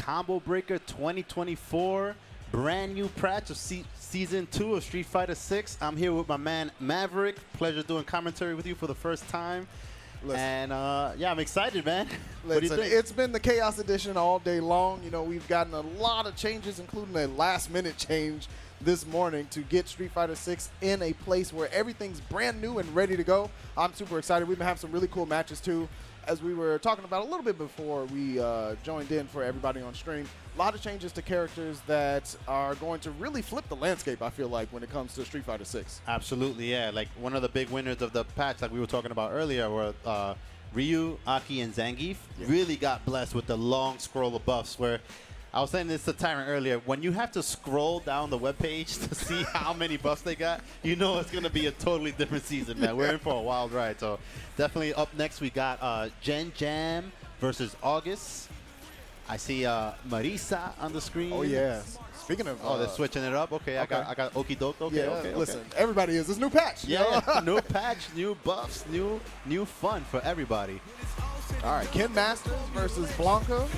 Combo Breaker 2024. Brand new patch of Season 2 of Street Fighter 6. I'm here with my man Maverick. Pleasure doing commentary with you for the first time. Listen. And yeah, I'm excited, man. What do you think? It's been the Chaos Edition all day long. You know, we've gotten a lot of changes, including a last-minute change this morning to get Street Fighter 6 in a place where everything's brand new and ready to go. I'm super excited. We've been having some really cool matches, too. As we were talking about a little bit before we joined in for everybody on stream, a lot of changes to characters that are going to really flip the landscape, I feel like, when it comes to Street Fighter 6. Absolutely, yeah. Like, one of the big winners of the patch, like we were talking about earlier, were Ryu, Aki, and Zangief. Yeah. Really got blessed with the long scroll of buffs where I was saying this to Tyrant earlier. When you have to scroll down the webpage to see how many buffs they got, you know it's going to be a totally different season, man. We're in for a wild ride. So definitely up next, we got Jennjam versus Augus. I see Marisa on the screen. Oh, yeah. Speaking of... they're switching it up. Okay, okay. I got Okie Doke. Okay, yeah, okay. Listen, everybody is. This new patch. Yeah, new patch, new buffs, new fun for everybody. All right, Ken Masters versus Blanka.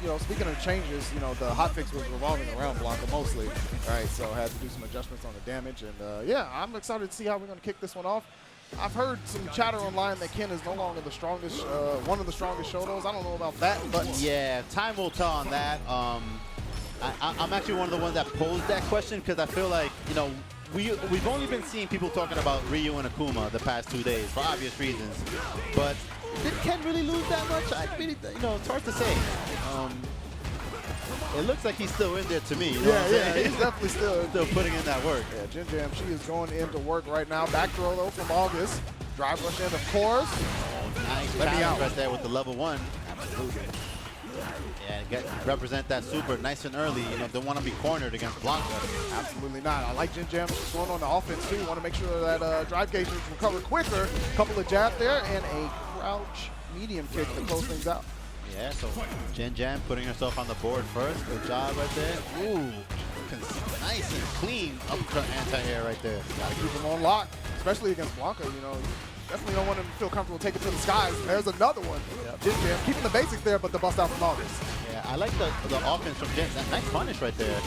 You know, speaking of changes, you know, the hotfix was revolving around Blanka mostly, right? So I had to do some adjustments on the damage, and yeah, I'm excited to see how we're going to kick this one off. I've heard some chatter online that Ken is no longer the strongest, one of the strongest Shotos. I don't know about that, but yeah, time will tell on that. I'm actually one of the ones that posed that question because I feel like, you know, we've only been seeing people talking about Ryu and Akuma the past 2 days for obvious reasons, but did Ken really lose that much? I really, you know, it's hard to say. It looks like he's still in there to me. You know yeah, he's definitely still putting in that work. Yeah, Jennjam, she is going into work right now. Back throw though from Augus. Drive rush in, of course. Nice challenge right there with the level 1. Absolutely. Yeah, represent that super nice and early. You know, don't want to be cornered against Blanka. Absolutely not. I like Jennjam. She's going on the offense too. Want to make sure that drive gauges recover quicker. Couple of jabs there and a crouch medium kick to close things out. Yeah, so Jennjam putting herself on the board first. Good job right there. Ooh, nice and clean uppercut anti-air right there. Gotta keep him on lock, especially against Blanka. You know, definitely don't want him to feel comfortable taking to the skies. There's another one. Yep. Jennjam keeping the basics there, but the bust out from Augus. Yeah, I like the offense from Jen. That nice punish right there.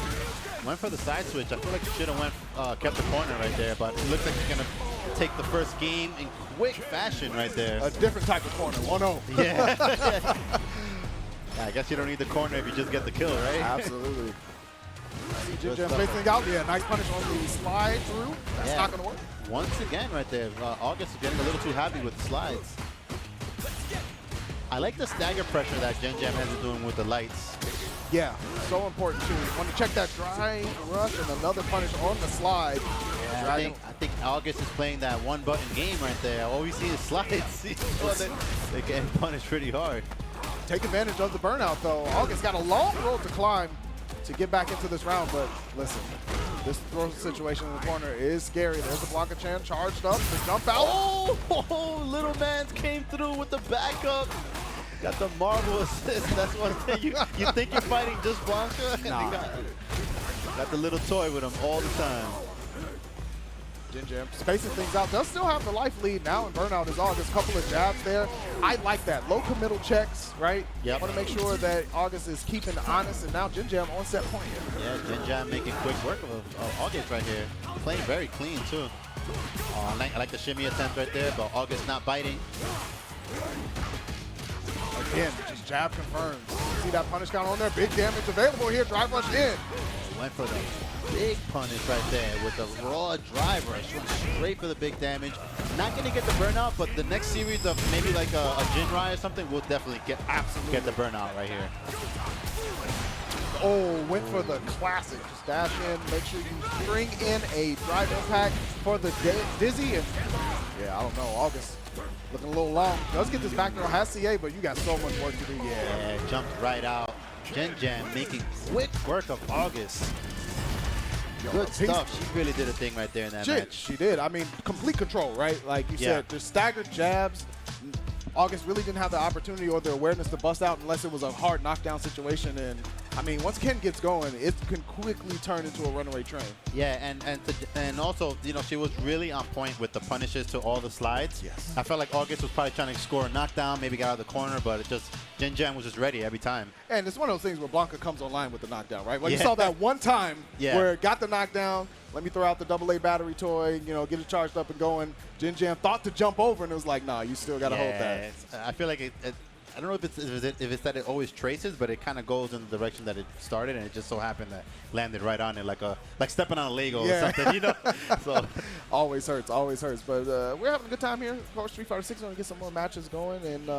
Went for the side switch. I feel like he should have kept the corner right there, but it looks like he's gonna take the first game in quick fashion right there. A different type of corner, 1-0. Yeah. I guess you don't need the corner if you just get the kill, right? Absolutely. Jennjam facing out. Yeah, nice punish on the slide through. That's not going to work. Once again right there, Augus is getting a little too happy with the slides. I like the stagger pressure that Jennjam has been doing with the lights. Yeah, so important too. Want to check that dry rush and another punish on the slide. Yeah, I think Augus is playing that one-button game right there. All we see is slides. They get punished pretty hard. Take advantage of the burnout, though. Augus got a long road to climb to get back into this round, but listen, this throw situation in the corner is scary. There's the Blanka Chan charged up to jump out. Oh, little man came through with the backup. Got the marble assist. That's one thing. You think you're fighting just Blanka? Nah. Got the little toy with him all the time. Jennjam spacing things out. Does still have the life lead now, and burnout is Augus. Couple of jabs there. I like that. Low committal checks, right? Yep. Want to make sure that Augus is keeping honest, and now Jennjam on set point. Yeah, Jennjam making quick work of Augus right here. Playing very clean, too. I like the shimmy attempt right there, but Augus not biting. Again, just jab confirmed. See that punish count on there? Big damage available here. Drive rush in. Went for the big punish right there with the raw drive rush. Went straight for the big damage. Not going to get the burnout, but the next series of maybe like a Jinrai or something will definitely get the burnout right here. Oh, went for the classic. Just dash in. Make sure you bring in a drive impact for the dizzy. And yeah, I don't know. Augus looking a little long. Does get this back throw. Has CA, but you got so much work to do. Yeah, jumped right out. Jennjam making quick work of Augus. Good stuff. She really did a thing right there in that match. She did. I mean, complete control, right? Like you said, there's staggered jabs. Augus really didn't have the opportunity or the awareness to bust out unless it was a hard knockdown situation. And I mean, once Ken gets going, it can quickly turn into a runaway train. Yeah, and also, you know, she was really on point with the punishes to all the slides. Yes. I felt like Augus was probably trying to score a knockdown, maybe got out of the corner, but it just Jennjam was just ready every time. And it's one of those things where Blanka comes online with the knockdown, right? Like you saw that one time where it got the knockdown. Let me throw out the AA battery toy, you know, get it charged up and going. Jennjam thought to jump over, and it was like, nah, you still got to hold that. I feel like I don't know if it's that it always traces, but it kind of goes in the direction that it started, and it just so happened that landed right on it, like stepping on a Lego or something, you know. So always hurts, always hurts. But we're having a good time here. Of course, Street Fighter 6 going to get some more matches going, and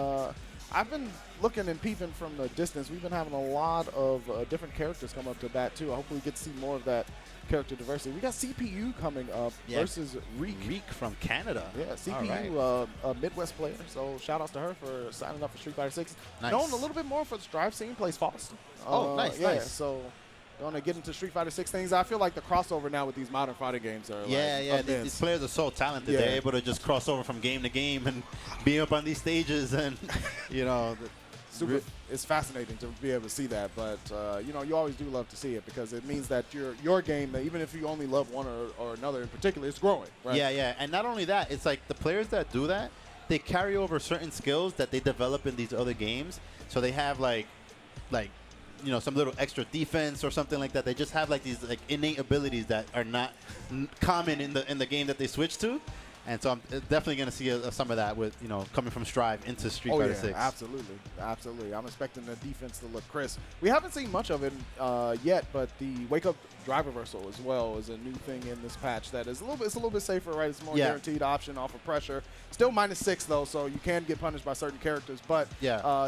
I've been looking and peeping from the distance. We've been having a lot of different characters come up to bat too. Hopefully, we get to see more of that character diversity. We got CPU coming up versus Reak. Reak from Canada. Yeah, CPU, a Midwest player. So shout outs to her for signing up for Street Fighter 6. Nice. Known a little bit more for the Strive scene, plays Fox. Nice, nice. So going to get into Street Fighter 6 things. I feel like the crossover now with these modern fighting games are these players are so talented. They're able to just cross over from game to game and be up on these stages, and you know. It's fascinating to be able to see that, but you know, you always do love to see it because it means that your game, even if you only love one or another in particular, it's growing, right? Yeah, and not only that, it's like the players that do that, they carry over certain skills that they develop in these other games. So they have like you know, some little extra defense or something like that. They just have like these like innate abilities that are not common in the game that they switch to. And so I'm definitely going to see some of that with, you know, coming from Strive into Street Fighter 6. Absolutely. Absolutely. I'm expecting the defense to look crisp. We haven't seen much of it yet, but the Wake Up Drive Reversal as well is a new thing in this patch that is a little bit safer, right? It's a more guaranteed option off of pressure. Still -6, though, so you can get punished by certain characters. But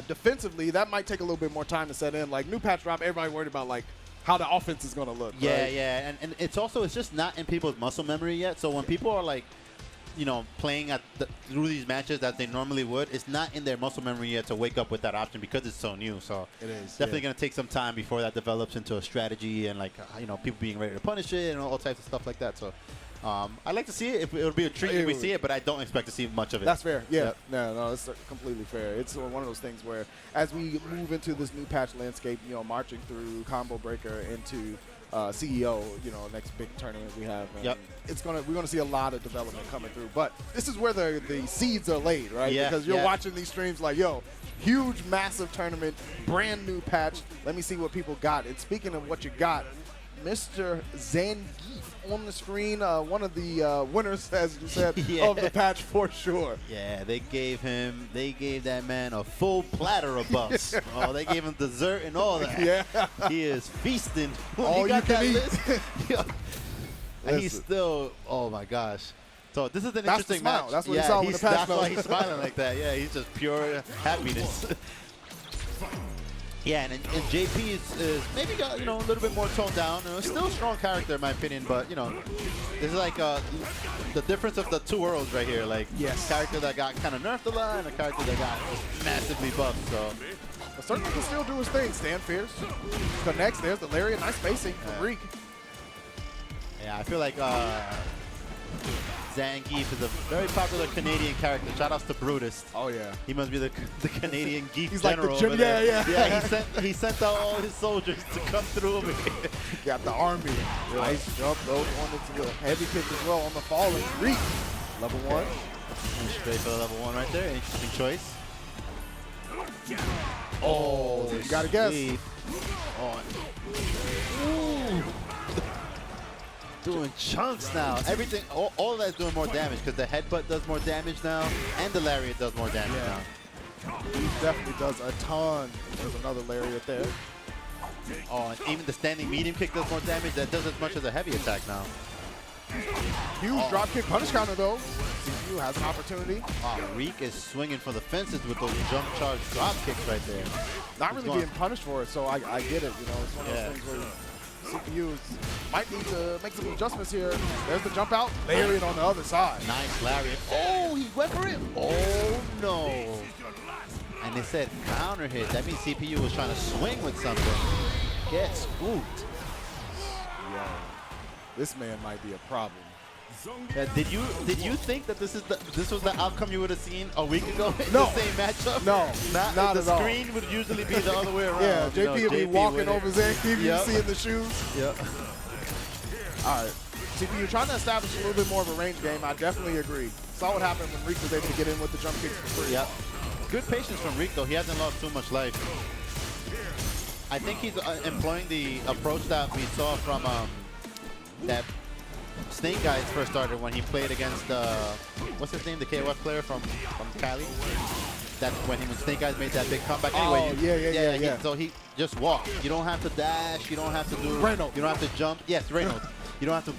defensively, that might take a little bit more time to set in. Like, new patch drop, everybody worried about, like, how the offense is going to look. Yeah, right? yeah. And it's just not in people's muscle memory yet. So when people are, like, you know, playing through these matches that they normally would, it's not in their muscle memory yet to wake up with that option because it's so new. So it is definitely going to take some time before that develops into a strategy and, like, you know, people being ready to punish it and all types of stuff like that. So I'd like to see it. It'll be a treat if we see it, but I don't expect to see much of it. That's fair. Yeah. No, that's completely fair. It's one of those things where as we move into this new patch landscape, you know, marching through Combo Breaker into CEO, you know, next big tournament we have. We're gonna see a lot of development coming through. But this is where the seeds are laid, right? Yeah, because you're watching these streams like, yo, huge, massive tournament, brand new patch. Let me see what people got. And speaking of what you got, Mr. Zangief on the screen, one of the winners, as you said, of the patch for sure. Yeah, they gave that man a full platter of buffs. Oh, they gave him dessert and all that. Yeah. He is feasting. All you can eat. And he's still, oh my gosh. So this is an interesting match. That's what he saw when the patch. That's why he's smiling like that. Yeah, he's just pure happiness. Yeah, and JP is maybe got, you know, a little bit more toned down. You know, still a strong character in my opinion, but, you know, this is like the difference of the two worlds right here. Like, character that got kind of nerfed a lot and a character that got just massively buffed. So, but certainly can still do his thing. Stand fierce. Connects. There's the lariat. Nice spacing from Reak. Yeah, I feel like Zangief is a very popular Canadian character. Shout outs to Brutus. Oh yeah. He must be the Canadian geek He's general. Like the Yeah, he sent out all his soldiers to come through over here. Got the army. Nice jump though, going into the heavy kick as well on the falling. Reak. Level 1. And straight for the level 1 right there. Interesting choice. Oh, you gotta guess. Ooh. Doing chunks now. Everything, all of that's doing more damage because the headbutt does more damage now, and the lariat does more damage now. He definitely does a ton. There's another lariat there. Oh, and even the standing medium kick does more damage. That does as much as a heavy attack now. Huge drop kick punish counter though. CPU has an opportunity. Reak is swinging for the fences with those jump charge drop kicks right there. Not really being punished for it, so I get it. You know, it's one of those things where CPUs might need to make some adjustments here. There's the jump out. Lariat on the other side. Nice lariat. Oh, he went for it. Oh, no. And they said counter hit. That means CPU was trying to swing with something. Get spooked. Yeah. This man might be a problem. Yeah, did you think that this was the outcome you would have seen a week ago in No. the same matchup? No, not at all. The screen would usually be the other way around. Yeah, JP would be walking over Zangief, you Yep. see in the shoes. Yep. All right. CPU trying to establish a little bit more of a range game. I definitely agree. Saw what happened when Reak was able to get in with the jump kicks for free. Yep. Good patience from Reak, though. He hasn't lost too much life. I think he's employing the approach that we saw from that Snake Guys first started when he played against, what's his name, the KOF player from Cali? That's when Snake Guys made that big comeback. Anyway, yeah. So he just walk. You don't have to dash. You don't have to do. Reynolds. You don't have to jump. Yes, Reynolds. You don't have to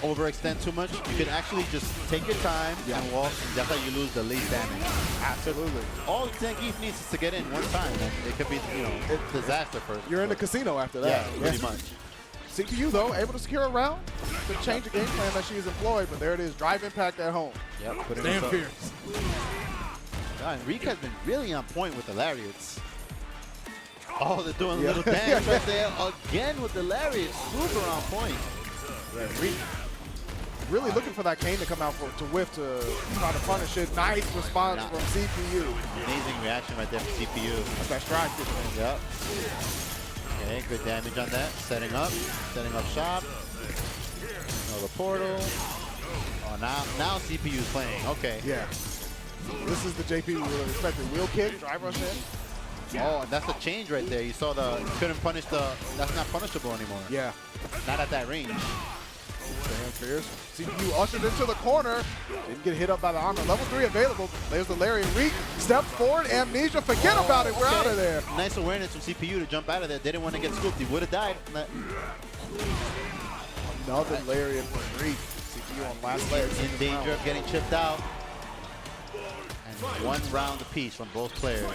overextend too much. You can actually just take your time and walk, and that's how you lose the least damage. Absolutely. All Zangief needs is to get in one time, and it could be, a disaster for. You're in the casino after that. Yeah, pretty much. CPU, though, able to secure a round. Could change the game plan that she is employed, but there it is. Drive impact at home. Yep. Damn fierce. And Reak has been really on point with the lariats. Oh, they're doing a little dance right there. Again with the lariat. Super on point. Yeah, Reak really looking for that cane to come out to whiff to try to punish it. Nice response from CPU. Amazing reaction right there from CPU. That's that stride kick, man. Yep. Okay, good damage on that. Setting up shop. Another portal. Oh, now CPU is playing. Okay. Yeah. This is the JP we would have expected. Wheel kick, drive rush in. Oh, and that's a change right there. You saw couldn't punish that's not punishable anymore. Yeah. Not at that range. Damn fierce. CPU ushered into the corner. Didn't get hit up by the armor. Level 3 available. There's the Lariat. Reak steps forward. Amnesia. Forget about it. We're out of there. Nice awareness from CPU to jump out of there. They didn't want to get scooped. He would have died. Another Lariat from Reak. CPU on last layer. In danger of getting chipped out. And one round apiece from both players.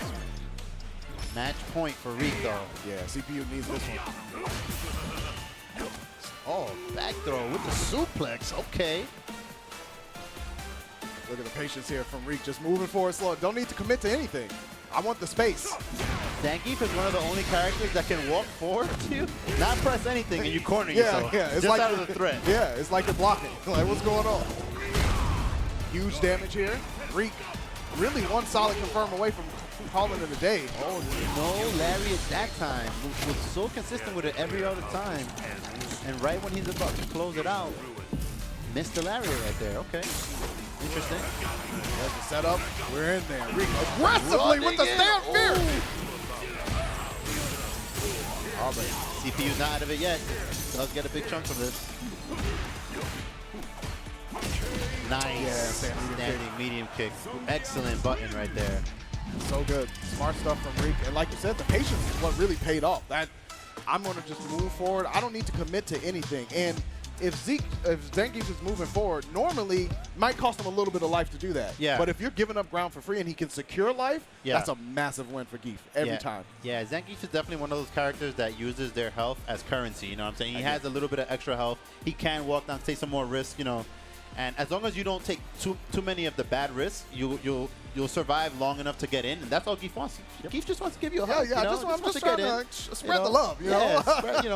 Match point for Reak, though. Yeah, CPU needs this one. Oh, back throw with the suplex. Okay. Look at the patience here from Reak. Just moving forward slow. Don't need to commit to anything. I want the space. Zangief is one of the only characters that can walk forward to you, not press anything, and you corner yourself. Yeah, it's just like out of the threat. Yeah, it's like you're blocking. Like, what's going on? Huge damage here. Reak really one solid confirm away from calling it a day. Oh, no lariat that time. Was so consistent with it every other time. And right when he's about to close it out, missed the lariat right there. Okay. Interesting. There's the setup. We're in there. Reak aggressively with the stand fear. Oh, but CPU's not out of it yet. Does get a big chunk of this. Nice. Yeah, standing medium kick. Excellent button right there. So good. Smart stuff from Reak. And like you said, the patience is what really paid off. That I'm going to just move forward. I don't need to commit to anything. And if Zangief is moving forward, normally it might cost him a little bit of life to do that. Yeah. But if you're giving up ground for free and he can secure life, Yeah. that's a massive win for Geef every time. Yeah, Zangief is definitely one of those characters that uses their health as currency. You know what I'm saying? He has a little bit of extra health. He can walk down, take some more risks, And as long as you don't take too many of the bad risks, you'll survive long enough to get in, and that's all Geef wants. Geef just wants to give you a hug. Yeah, I'm just trying to spread the love.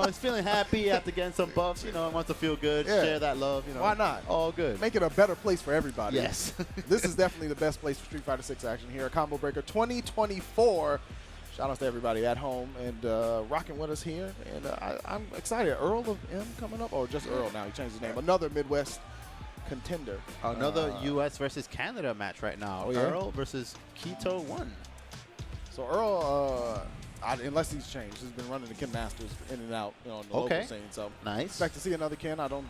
He's feeling happy after getting some buffs. Wants to feel good, share that love. Why not? All good. Make it a better place for everybody. Yes. This is definitely the best place for Street Fighter 6 action here. Combo Breaker 2024. Shout out to everybody at home and rocking with us here. And I'm excited. Earl of M coming up, or just Earl now. He changed his name. Another Midwest contender. Another U.S. versus Canada match right now. Earl versus Keto 1. So Earl, unless he's changed, he's been running the Ken Masters in and out, in the local scene. So nice. Expect to see another Ken. I don't,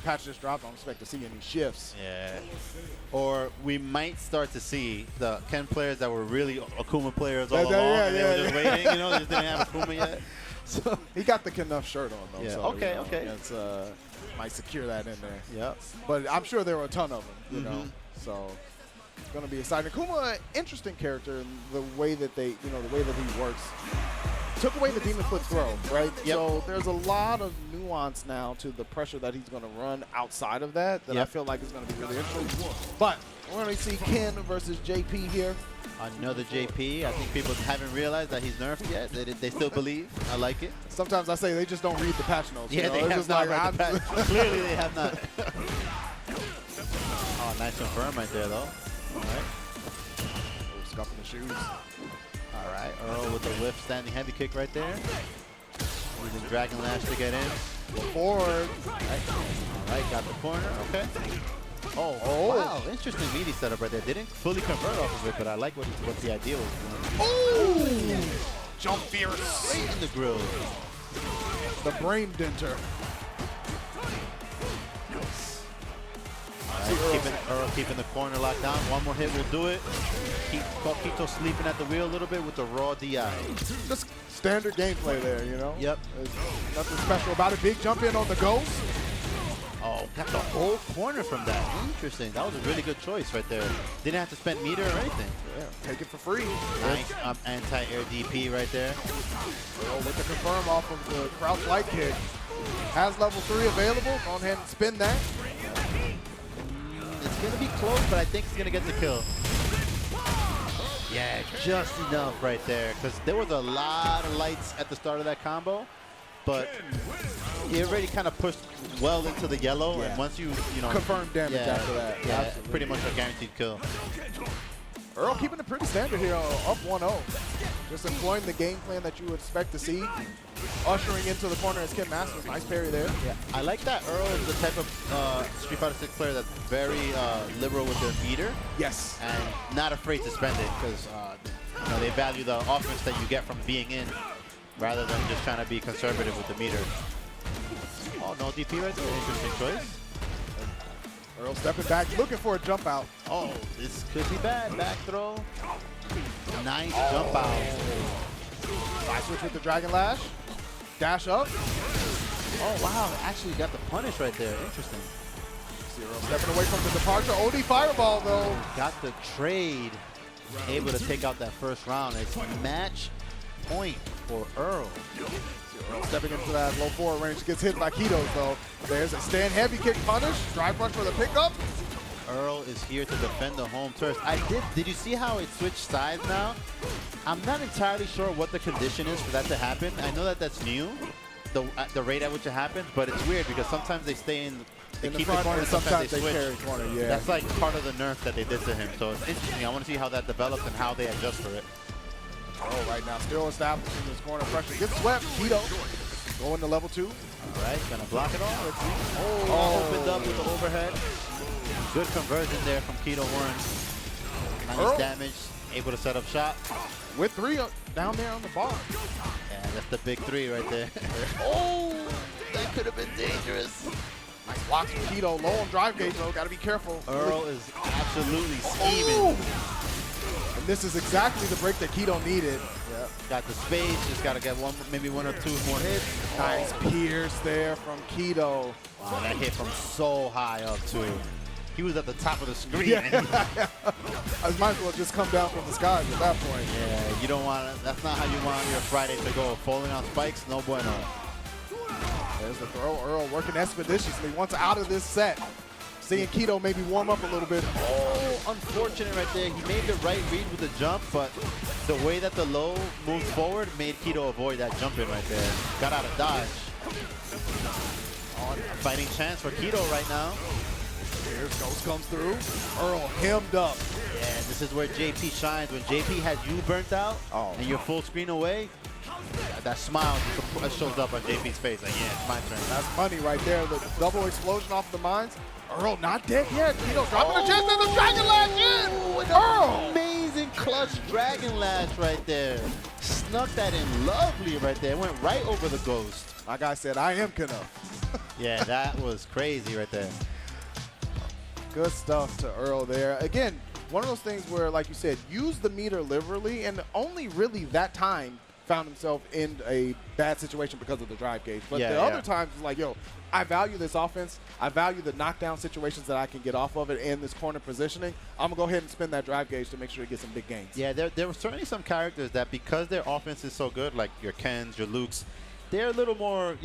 patch just dropped. I don't expect to see any shifts. Yeah. Or we might start to see the Ken players that were really Akuma players all along. And they were just waiting. They just didn't have Akuma yet. So he got the Knuff shirt on though. Yeah. So, Okay. That's might secure that in there. Yep. But I'm sure there were a ton of them, So it's going to be exciting. Akuma, interesting character in the way that the way that he works. Took away the Demon Foot throw, right? Yep. So there's a lot of nuance now to the pressure that he's going to run outside of that I feel like is going to be really interesting. But we're going to see Ken versus JP here. Another JP. I think people haven't realized that he's nerfed yet. They still believe. I like it. Sometimes I say they just don't read the patch notes. Yeah, they have not read the patch. Clearly they have not. Nice confirm right there, though. All right. Scuffing the shoes. All right. Earl with the whiff standing heavy kick right there. Using Dragon Lash to get in. Forward. All right. Got the corner. Okay. Oh, wow. Interesting meaty setup right there. Didn't fully convert off of it, but I like what the idea was. Oh! Jump fierce. Straight in the grill. The brain denter. Earl keeping the corner locked down. One more hit will do it. Keep Quito sleeping at the wheel a little bit with the raw DI. Just standard gameplay there, you know? Yep. There's nothing special about it. Big jump in on the ghost. Oh, got the whole corner from that. Interesting. That was a really good choice right there. Didn't have to spend meter or anything. Yeah, take it for free. Nice anti-air DP right there. Earl with the confirm off of the crouch light kick. Has level 3 available. Go ahead and spin that. It's going to be close, but I think it's going to get the kill. Yeah, just enough right there. Because there was a lot of lights at the start of that combo. But he already kind of pushed well into the yellow. Yeah. And once you know... Confirmed damage after that. Yeah, absolutely. pretty much a guaranteed kill. Earl keeping it pretty standard here, up 1-0. Just employing the game plan that you would expect to see. Ushering into the corner as Kim Masters. Nice parry there. Yeah, I like that Earl is the type of Street Fighter 6 player that's very liberal with their meter. Yes. And not afraid to spend it because you know, they value the offense that you get from being in rather than just trying to be conservative with the meter. Oh, no DP right there. Interesting choice. Earl stepping back, looking for a jump out. Oh, this could be bad. Back throw. Nice jump out. Side switch with the Dragon Lash. Dash up. Oh, wow. Actually got the punish right there. Interesting. Zero stepping away from the departure. OD Fireball, though. Got the trade. Able to take out that first round. It's match point for Earl. Earl stepping into that low forward range. Gets hit by Kitos, though. There's a stand heavy kick punish. Drive rush for the pickup. Earl is here to defend the home turf. Did you see how it switched sides now? I'm not entirely sure what the condition is for that to happen. I know that that's new, the rate at which it happens, but it's weird because sometimes they stay in the front corner, sometimes they switch. carry corner, yeah. That's like part of the nerf that they did to him. So it's interesting. I want to see how that develops and how they adjust for it. Oh, right now still establishing this corner pressure. Gets swept. Keto going to level 2. All right, gonna block it all. Let's see. Oh, opened up with the overhead. Good conversion there from Keto Warren. Nice damage. Able to set up shot. With 3 down there on the bar. Yeah, that's the big 3 right there. Oh, that could have been dangerous. Nice blocks from Keto. Low on drive gauge, though. Got to be careful. Earl is absolutely scheming. Oh! And this is exactly the break that Keto needed. Yep. Got the space. Just got to get maybe one or 2 more hits. Nice pierce there from Keto. Wow, that hit from so high up, too. He was at the top of the screen. Yeah. I might as well just come down from the skies at that point. Yeah, you don't want to. That's not how you want your Friday to go. Falling on spikes, no bueno. There's the throw. Earl working expeditiously once out of this set. Seeing Keto maybe warm up a little bit. Oh, unfortunate right there. He made the right read with the jump, but the way that the low moved forward made Keto avoid that jump in right there. Got out of dodge. Fighting chance for Keto right now. Here's Ghost comes through. Earl hemmed up. Yeah, this is where JP shines. When JP has you burnt out and you're full screen away, that smile just shows up on JP's face. Like, yeah, it's my turn. That's money right there. The double explosion off the mines. Earl not dead yet. Keto dropping the chest and the Dragon Lash in. Earl. Amazing clutch Dragon Lash right there. Snuck that in lovely right there. Went right over the ghost. Like I said, I am Kano. Yeah, that was crazy right there. Good stuff to Earl there. Again, one of those things where, like you said, use the meter liberally, and only really that time found himself in a bad situation because of the drive gauge. But the other times, it's like, yo, I value this offense. I value the knockdown situations that I can get off of it and this corner positioning. I'm going to go ahead and spin that drive gauge to make sure he gets some big gains. Yeah, there were certainly some characters that because their offense is so good, like your Kens, your Lukes, they're a little more,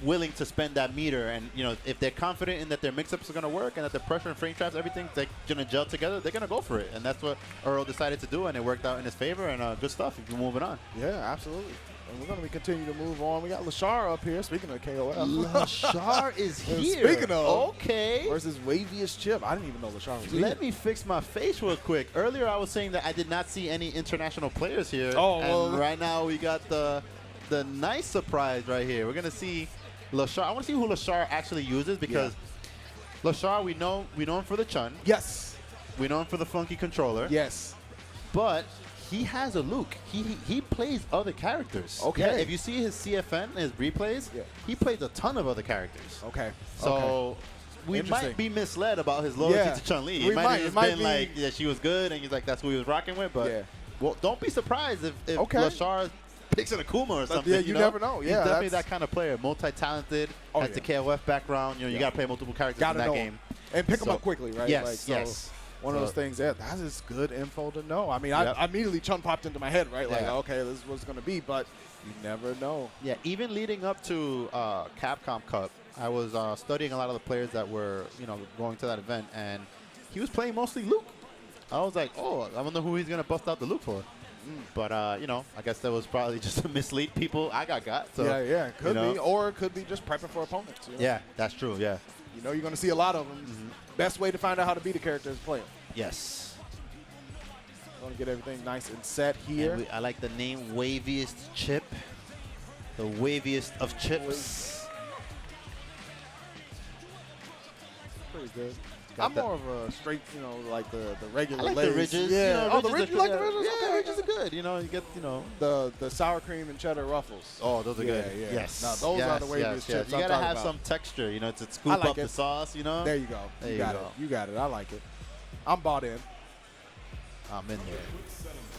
willing to spend that meter. And, if they're confident in that their mix-ups are going to work and that the pressure and frame traps, everything's going to gel together, they're going to go for it. And that's what Earl decided to do, and it worked out in his favor. And good stuff if you're moving on. Yeah, absolutely. And we're going to continue to move on. We got Leshar up here. Speaking of KOF. Leshar is here. Speaking of. Okay. Versus WaviestChip. I didn't even know Leshar was here. Let me fix my face real quick. Earlier I was saying that I did not see any international players here. Oh, and well. right now we got the nice surprise right here. We're going to see Leshar. I want to see who Leshar actually uses because Leshar, we know him for the Chun. Yes. We know him for the funky controller. Yes. But he has a Luke. He plays other characters. Okay. Yeah, if you see his CFN, his replays, he plays a ton of other characters. Okay. So we might be misled about his loyalty to Chun-Li. We It might have just been be like, yeah, she was good, and he's like, that's who he was rocking with. But well, don't be surprised if Leshar picks an Akuma or something. Yeah, you never know. He's definitely that kind of player. Multi-talented, has the KOF background. You know, you got to play multiple characters in that game. And pick them up quickly, right? Yes, yes. One of those things, that is good info to know. I mean, I immediately Chun popped into my head, right? Like, okay, this is what's going to be, but you never know. Yeah, even leading up to Capcom Cup, I was studying a lot of the players that were, going to that event, and he was playing mostly Luke. I was like, oh, I wonder who he's going to bust out the Luke for. But, I guess that was probably just to mislead people. I got. So, yeah, could be. Or it could be just prepping for opponents. Yeah, that's true, yeah. You know you're going to see a lot of them. Best way to find out how to beat a character is play them. Yes. Going to get everything nice and set here. I like the name WaviestChip. The waviest of chips. Pretty good. I'm more of a straight, like the regular. I like the ridges. Yeah. The ridges. You like the ridges? Yeah, Okay. ridges are good. You get, the sour cream and cheddar ruffles. Oh, those are good. Yeah. Yes. Now, those are the waviest chips. You gotta have some texture, to scoop up the sauce. There you go. You got it. You got it. I like it. I'm bought in. I'm in there.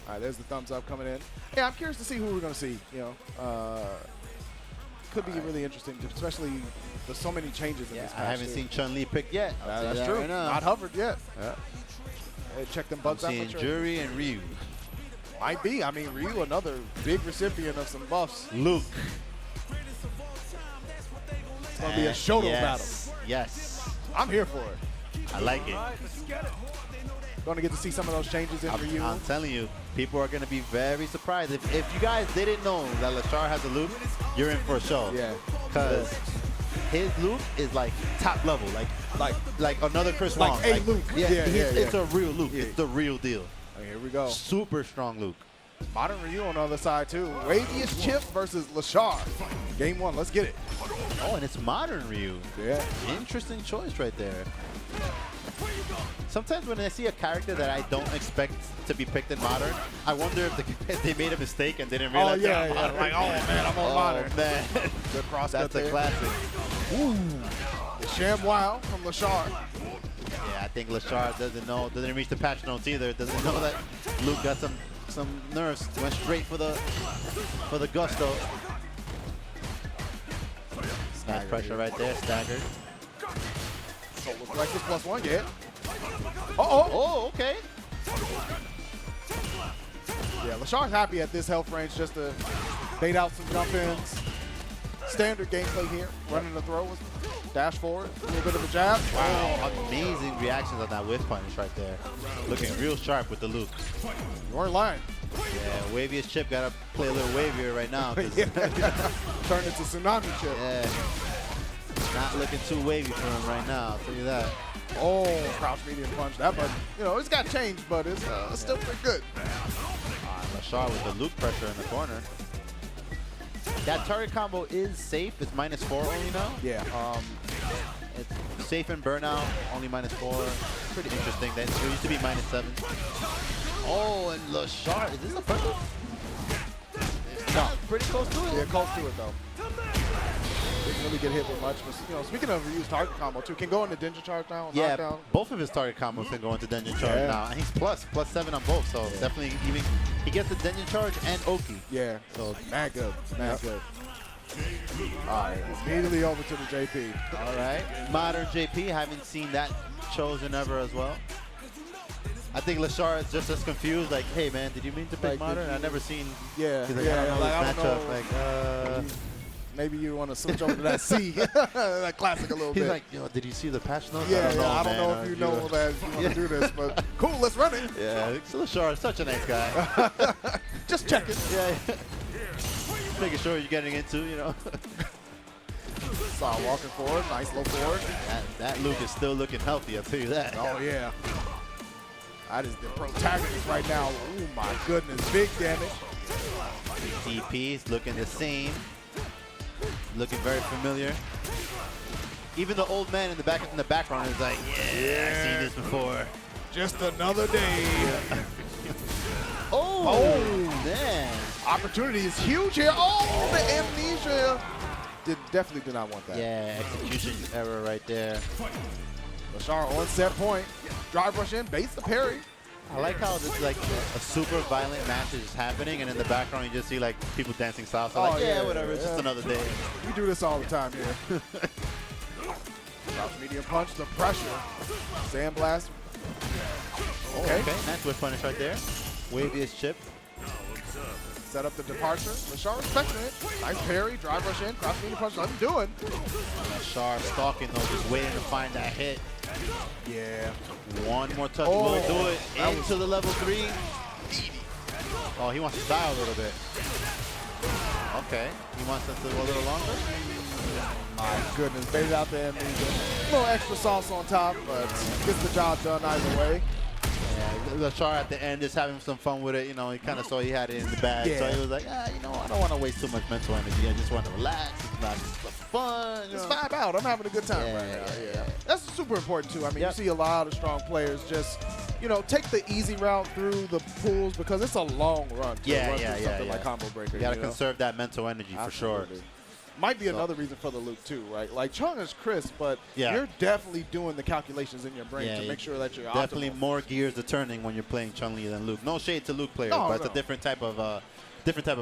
All right, there's the thumbs up coming in. Yeah, I'm curious to see who we're gonna see. Could be really interesting, especially there's so many changes in this patch. I haven't seen Chun-Li picked yet. That's true. Right, not hovered yet. Yeah. Hey, check them bugs out. I'm seeing Jury and Ryu. Might be. I mean, Ryu, another big recipient of some buffs. Luke. It's going to be a Shoto battle. Yes. I'm here for it. I like it. Going to get to see some of those changes in Ryu. I'm telling you, people are going to be very surprised. If you guys didn't know that Leshar has a Luke, you're in for a show. Yeah. Because his Luke is like top level, like another Chris Wong. Like a Luke. It's a real Luke. It's the real deal. Oh, here we go. Super strong Luke. Modern Ryu on the other side too. WaviestChip versus Leshar. Game 1. Let's get it. Oh, and it's Modern Ryu. Yeah. Interesting choice right there. Sometimes when I see a character that I don't expect to be picked in Modern, I wonder if they made a mistake and didn't realize. Oh, yeah. Like, oh, man, I'm on Modern. Man. Good cross That's a classic. Ooh. The Sham Wow from Leshar. Yeah, I think Leshar doesn't reach the patch notes either. Doesn't know that Luke got some nerves. Went straight for the gusto. Nice pressure right there, staggered. So it looks like this +1 get. Oh, okay. Yeah, Leshar's happy at this health range just to bait out some jump ins. Standard gameplay here. Running the throw, dash forward, a little bit of a jab. Wow, amazing reactions on that whiff punish right there. Looking real sharp with the Luke. You weren't lying. Yeah, WaviestChip got to play a little wavier right now. Turn into Tsunami Chip. Yeah. Not looking too wavy for him right now, I'll tell you that. Oh, crouch medium punch. That button, it's got changed, but it's still pretty good. Leshar with the Luke pressure in the corner. That target combo is safe. It's -4 only now. Yeah. It's safe in burnout, only -4. Pretty interesting. It used to be -7. Oh, and Leshar, is this a purple? No, pretty close to it. Yeah, close to it though. Didn't really get hit with much. But, speaking of Ryu's target combo too, can go into Denja charge now. Yeah, knockdown. both of his target combos can go into Denja charge now. And he's +7 on both, so definitely he gets the Denja charge and Oki. Yeah, so mad good, mad good. All right, immediately over to the JP. All right, Modern JP, haven't seen that chosen ever as well. I think Leshar is just as confused, like, hey man, did you mean to pick Modern? I've never seen. Yeah, he's like, I don't know this matchup. Maybe you want to switch over to that C, that classic a little bit. He's like, yo, did you see the patch notes? Yeah, I don't know if you know that you want to do this, but cool, let's run it. Yeah, Leshar is such a nice guy. Just checking. Yeah. making sure you're getting into, you know. Saw walking forward, nice low forward. That Luke is still looking healthy, I'll tell you that. Oh, yeah. That is the protagonist right now. Oh, my goodness. Big damage. DP's looking the same. Looking very familiar. Even the old man in the background is like, yeah, I've seen this before. Just another day. Oh, man. Opportunity is huge here. Oh, the amnesia. Definitely did not want that. Yeah, execution error right there. Leshar on set point. Drive rush in, baits the parry. I like how this like a super violent match is happening, and in the background you just see like people dancing salsa. Oh, Like, yeah, whatever, it's just another day. We do this all the time here. Crouch medium punch, the pressure. Sandblast. Okay. Nice whip punish right there. WaviestChip. Set up the departure. Leshar respecting it. Nice parry, drive rush in, crouch medium punch, nothing doing. Leshar stalking though, just waiting to find that hit. Yeah. One more touch will do it. Into the level 3. Oh, he wants to style a little bit. Okay. He wants us to go a little longer. My goodness, baited out the amnesia. A little extra sauce on top, but gets the job done either way. Yeah, Leshar at the end is having some fun with it. You know, he kind of saw he had it in the bag. Yeah. So he was like, you know, I don't want to waste too much mental energy. I just want to relax. It's not just fun. Just vibe out. I'm having a good time right now. Yeah. That's super important, too. I mean, you see a lot of strong players just, you know, take the easy route through the pools because it's a long run to run through something like Combo Breaker. You got to conserve that mental energy for sure. Might be another reason for the loop too, right? Like Chung is crisp, but you're definitely doing the calculations in your brain to make sure that you're definitely optimal. More gears are turning when you're playing Chun-Li than Luke. No shade to Luke players, but it's a different type of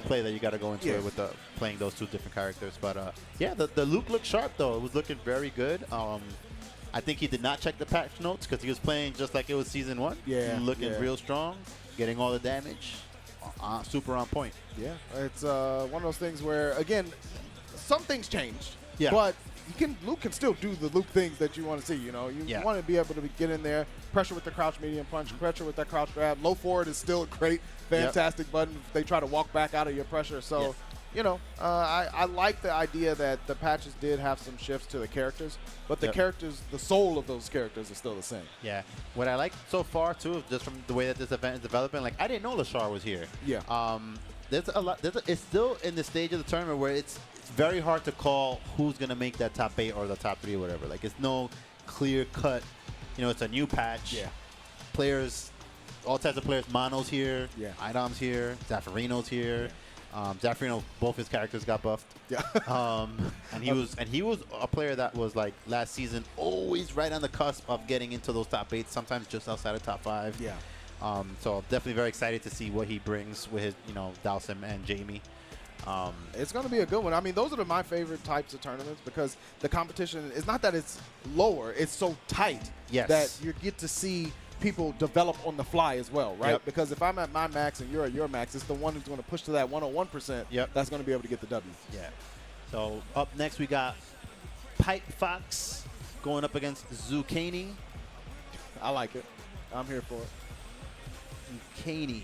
play that you got to go into it with playing those two different characters. But yeah, the Luke looked sharp though. It was looking very good. I think he did not check the patch notes because he was playing just like it was season 1. Yeah, looking real strong, getting all the damage, super on point. Yeah, it's one of those things where again. Some things changed, but Luke can still do the Luke things that you want to see. You know, you want to be able to get in there, pressure with the crouch medium punch, pressure with that crouch grab. Low forward is still a great, fantastic button. If they try to walk back out of your pressure. So, you know, I like the idea that the patches did have some shifts to the characters, but the characters, the soul of those characters is still the same. Yeah. What I like so far too, just from the way that this event is developing, like I didn't know Leshar was here. Yeah. There's a lot. It's still in the stage of the tournament where it's very hard to call who's going to make that top 8 or the top 3 or whatever. Like, it's no clear cut. You know, it's a new patch. Yeah. Players, all types of players. Mono's here. Yeah. Idom's here. Zaffarino's here. Zaffarino, both his characters got buffed. Yeah. And he was a player that was like last season always right on the cusp of getting into those top 8, sometimes just outside of top 5. Yeah. So definitely very excited to see what he brings with his, you know, Dhalsim and Jamie. It's going to be a good one. I mean, those are my favorite types of tournaments because the competition is not that it's lower, it's so tight that you get to see people develop on the fly as well, right? Because if I'm at my max and you're at your max, it's the one who's going to push to that 101% that's going to be able to get the W. Yeah. So up next we got PipeFoxx going up against Zukenyi. I like it. I'm here for it. Zukenyi.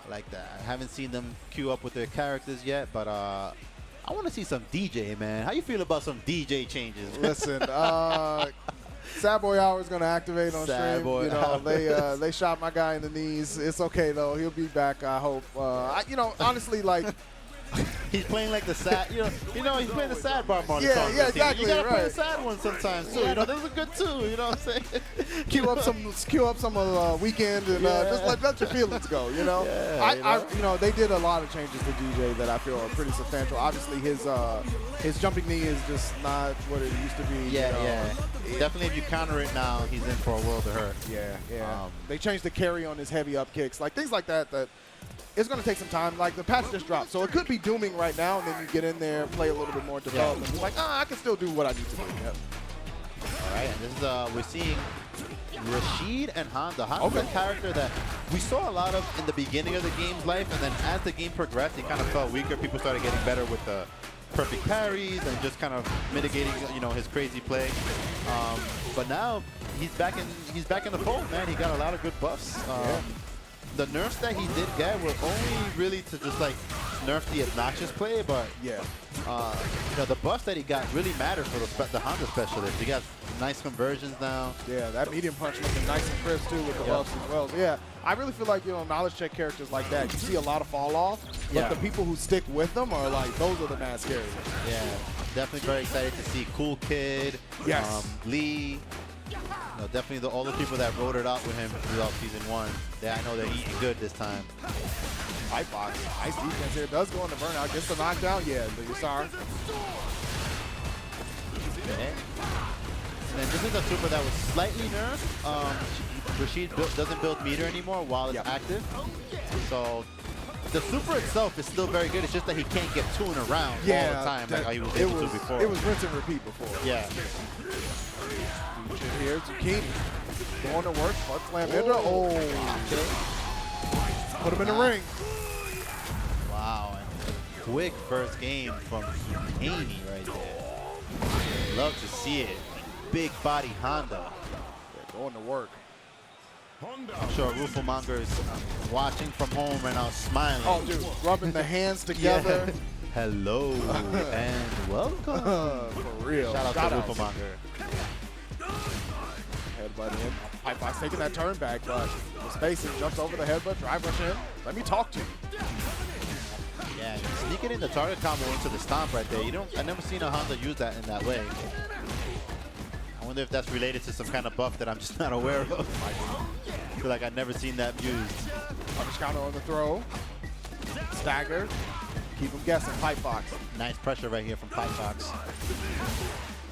I like that. I haven't seen them queue up with their characters yet, but I want to see some DJ, man. How you feel about some DJ changes? Listen, Sad Boy Hour is going to activate on stream. You know, they shot my guy in the knees. It's okay though. He'll be back. I hope. You know, honestly, like. He's playing like the sad, you know, he's playing the sad bar mode. Yeah, exactly. You gotta play the sad one sometimes too. You know, those are good too. You know what I'm saying? Queue up some weekend and just let your feelings go. You know, you know, they did a lot of changes to DJ that I feel are pretty substantial. Obviously, his jumping knee is just not what it used to be. Yeah. Definitely, if you counter it now, he's in for a world of hurt. Yeah. They changed the carry on his heavy up kicks, like things like that. It's going to take some time. Like, the patch just dropped, so it could be dooming right now, and then you get in there, play a little bit more development. You're like, I can still do what I need to do. All right, and this is, we're seeing Rashid and Honda. Honda's a character that we saw a lot of in the beginning of the game's life, and then as the game progressed, he kind of felt weaker. People started getting better with the perfect parries and just kind of mitigating, you know, his crazy play. But now he's back in the fold, man. He got a lot of good buffs. The nerfs that he did get were only really to just like nerfed the obnoxious play, but Yeah. you know, the buffs that he got really mattered for the Honda specialist. He got nice conversions now. Yeah, that medium punch looking nice and crisp too with the buffs as well. So, yeah, I really feel like, you know, knowledge check characters like that, you see a lot of fall off, but the people who stick with them are like, those are the mass carriers. Yeah, definitely very excited to see Cool Kid, Yes. Lee. You know, definitely all the people that rode it out with him throughout season 1. I know they're eating good this time. PipeFoxx, nice defense here. Does go into burnout. Gets the knockdown. Yeah, the Leshar. Okay. And then this is a super that was slightly nerfed. Rashid doesn't build meter anymore while it's active. So the super itself is still very good. It's just that he can't get to and around all the time like how he was able to before. It was rinse and repeat before. Yeah. Here, Zukenyi going to work. Butt slam into. Oh, put him in the ring. Wow. And quick first game from Zukenyi right there. Love to see it. Big body Honda. They're going to work. I'm sure Rufelmonger is watching from home right now, smiling. Oh, dude, rubbing the hands together. Hello and welcome. For real. Shout out to Rufelmonger. Headbutt in. PipeFoxx taking that turn back, but the spacing jumps over the headbutt, drive rush in. Let me talk to you. Yeah, sneaking in the target combo into the stomp right there. I've never seen a Honda use that in that way. I wonder if that's related to some kind of buff that I'm just not aware of. I feel like I've never seen that used. Punish counter on the throw. Stagger. Keep him guessing, PipeFoxx. Nice pressure right here from PipeFoxx.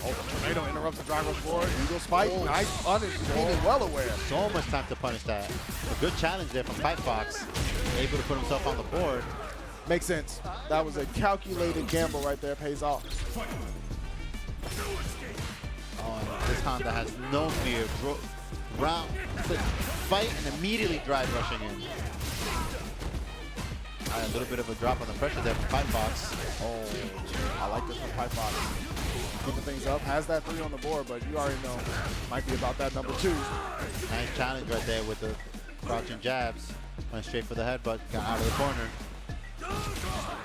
Oh, the tornado interrupts the drive rush forward. Eagle spike. Nice punish. Zukenyi well aware. So much time to punish that. A good challenge there from PipeFoxx. Able to put himself on the board. Makes sense. That was a calculated gamble right there. Pays off. Oh, and this Honda has no fear. Fight and immediately drive rushing in. A little bit of a drop on the pressure there from PipeFoxx. Oh, I like this from PipeFoxx. Keeping things up. Has that 3 on the board, but you already know. Might be about that number 2. Nice challenge right there with the crouching jabs. Went straight for the headbutt. Got out of the corner.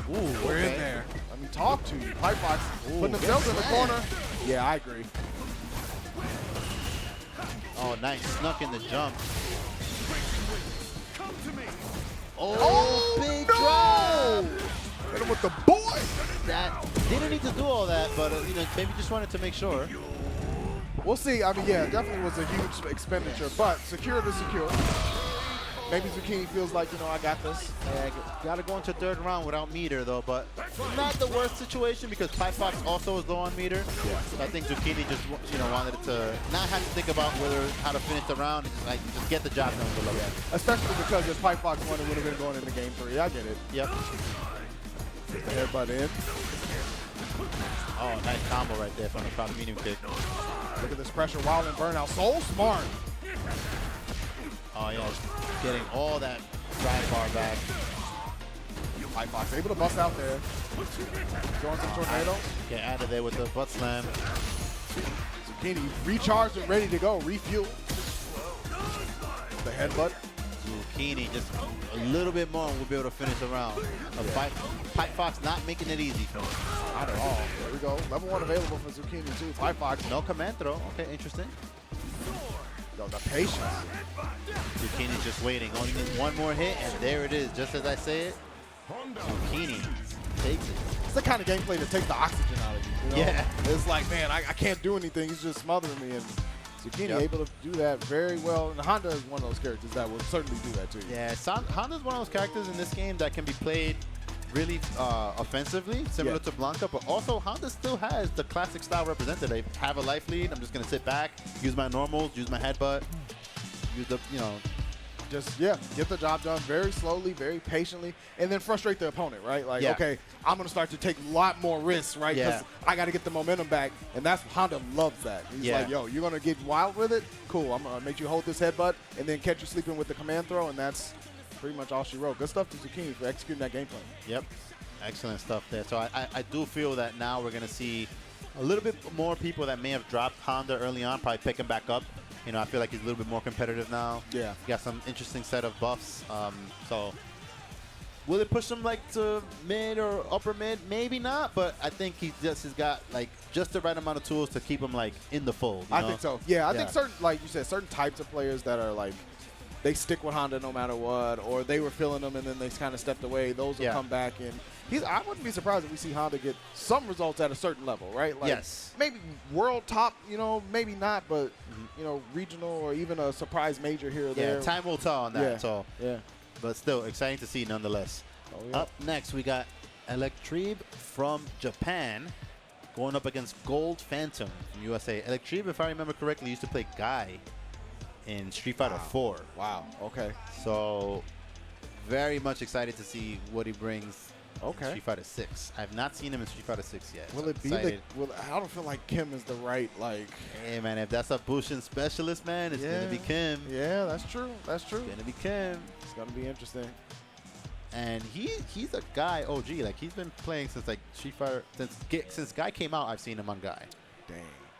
Ooh, We're in there. Let me talk to you. PipeFoxx putting themselves in the corner. Yeah, I agree. Oh, nice. Snuck in the jump. Oh, big drop! Hit him with the boy! That didn't need to do all that, but you know, maybe just wanted to make sure. We'll see. I mean, yeah, it definitely was a huge expenditure, but secure to secure. Maybe Zukenyi feels like, you know, I got this. Yeah, got to go into third round without meter, though, but not the worst situation because PipeFoxx also is low on meter. Yeah. So I think Zukenyi just, you know, wanted to not have to think about how to finish the round, just get the job done below. Yeah. Especially because if PipeFoxx won, it would have been going into game 3. I get it. Yep. Get the headbutt in. Oh, nice combo right there from the front medium kick. Look at this pressure while in burnout. So smart. Oh, yeah. Getting all that drive bar back. PipeFoxx able to bust out there. Throwing some tornado. Get out of there with the butt slam. Zukenyi recharged and ready to go. Refuel. The headbutt. Zukenyi just a little bit more and we'll be able to finish the round. PipeFoxx not making it easy for him. Not at all. There we go. Level 1 available for Zukenyi too. PipeFoxx. No command throw. Okay, interesting. Yo, the patience. Zukenyi's just waiting. Only needs one more hit, and there it is. Just as I say it, Zukenyi takes it. It's the kind of gameplay that takes the oxygen out of you. You know? Yeah. It's like, man, I can't do anything. He's just smothering me. And Zukenyi able to do that very well. And Honda is one of those characters that will certainly do that to you. Yeah, Honda's one of those characters in this game that can be played really offensively, similar to Blanka, but also Honda still has the classic style represented. They have a life lead. I'm just going to sit back, use my normals, use my headbutt, use the, you know. Just, yeah, get the job done very slowly, very patiently, and then frustrate the opponent, right? Like, okay, I'm going to start to take a lot more risks, right? Because I got to get the momentum back, and that's Honda loves that. He's like, yo, you're going to get wild with it? Cool, I'm going to make you hold this headbutt, and then catch you sleeping with the command throw, and that's pretty much all she wrote. Good stuff to Zukenyi for executing that game plan. Yep, excellent stuff there. So I do feel that now we're going to see a little bit more people that may have dropped Honda early on, probably pick him back up. You know, I feel like he's a little bit more competitive now. Yeah. He got some interesting set of buffs. So Will it push him like to mid or upper mid? Maybe not, but I think he just has got like just the right amount of tools to keep him like in the fold. You know? I think so. Yeah, I think certain, like you said, certain types of players that are like, they stick with Honda no matter what, or they were feeling them and then they kind of stepped away. Those will come back and I wouldn't be surprised if we see Honda get some results at a certain level, right? Like maybe world top, you know, maybe not, but you know, regional or even a surprise major here or there. Yeah, time will tell on that. So yeah. But still exciting to see nonetheless. Oh, yeah. Up next, we got Electribe from Japan going up against Gold Phantom from USA. Electribe, if I remember correctly, used to play Guy in Street Fighter 4. Wow. Okay. So very much excited to see what he brings in Street Fighter 6. I have not seen him in Street Fighter 6 yet. Will it be the, I don't feel like Kim is the right, like... Hey, man, if that's a Bushin specialist, man, it's going to be Kim. Yeah, that's true. That's true. It's going to be Kim. It's going to be interesting. And he's a Guy OG. Like, he's been playing since, like, Street Fighter... Since Guy came out, I've seen him on Guy. Dang.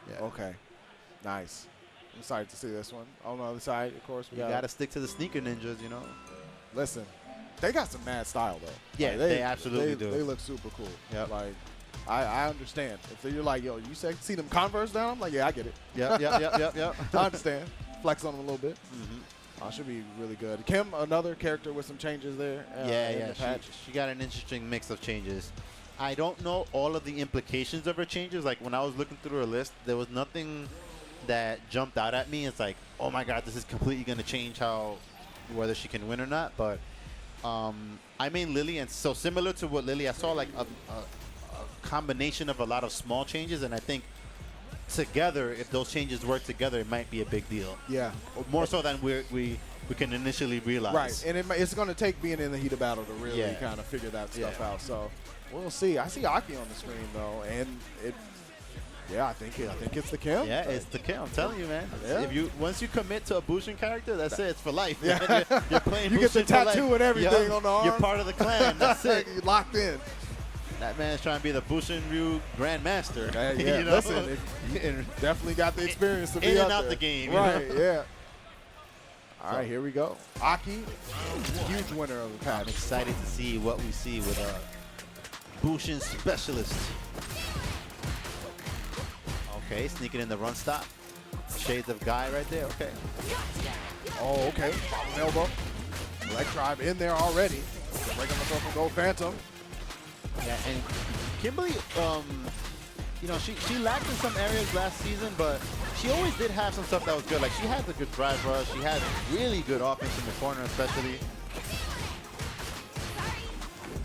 Yeah. Okay. Nice. I'm excited to see this one. On the other side, of course, we got to stick to the sneaker ninjas, you know? Listen. They got some mad style, though. Yeah, like, they absolutely do. They look super cool. Yep. Like, I understand. If you're like, yo, you see them Converse down? I'm like, yeah, I get it. Yep. I understand. Flex on them a little bit. Should be really good. Kim, another character with some changes there. In the patch. She got an interesting mix of changes. I don't know all of the implications of her changes. Like, when I was looking through her list, there was nothing that jumped out at me. It's like, oh my God, this is completely going to change whether she can win or not. But I mean Lily, and so similar to what Lily, I saw like a combination of a lot of small changes, and I think together, if those changes work together, it might be a big deal. Yeah. More so than we can initially realize. Right, and it's going to take being in the heat of battle to really kind of figure that stuff out. So we'll see. I see Aki on the screen though, and I think it's the Kim. Yeah, it's the Kim. I'm telling you, man. Yeah. Once you commit to a Bushin character, that's it. It's for life. Yeah. You're playing. You get the tattoo and everything on the arm. You're part of the clan. That's it. You're locked in. That man's trying to be the Bushin Ryu Grandmaster. Yeah, you know? Listen, definitely got the experience to be in out and out there. the game. Right, you know? yeah. All right, here we go. Aki, huge winner of the patch. I'm excited to see what we see with a Bushin specialist. Okay, sneaking in the run stop. Shades of Guy right there. Okay. Oh, okay. Elbow. Electribe in there already. Breaking the throw from Gold Phantom. Yeah, and Kimberly, you know, she lacked in some areas last season, but she always did have some stuff that was good. Like, she had the good drive rush. She had really good offense in the corner, especially.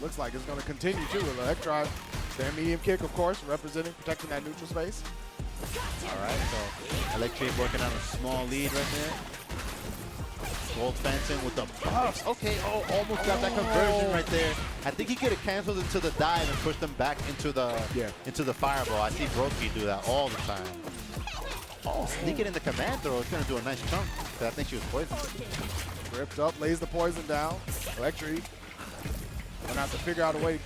Looks like it's going to continue, too, with Electribe. Stand medium kick, of course, representing, protecting that neutral space. All right, so Electribe working on a small lead right there. Gold Phantom with the buffs. Okay, almost got that conversion right there. I think he could have canceled into the dive and pushed them back into the fireball. I see Brokey do that all the time. Oh, sneaking in the command throw. It's going to do a nice chunk. I think she was poisoned. Ripped up, lays the poison down. Electribe. Gonna have to figure out a way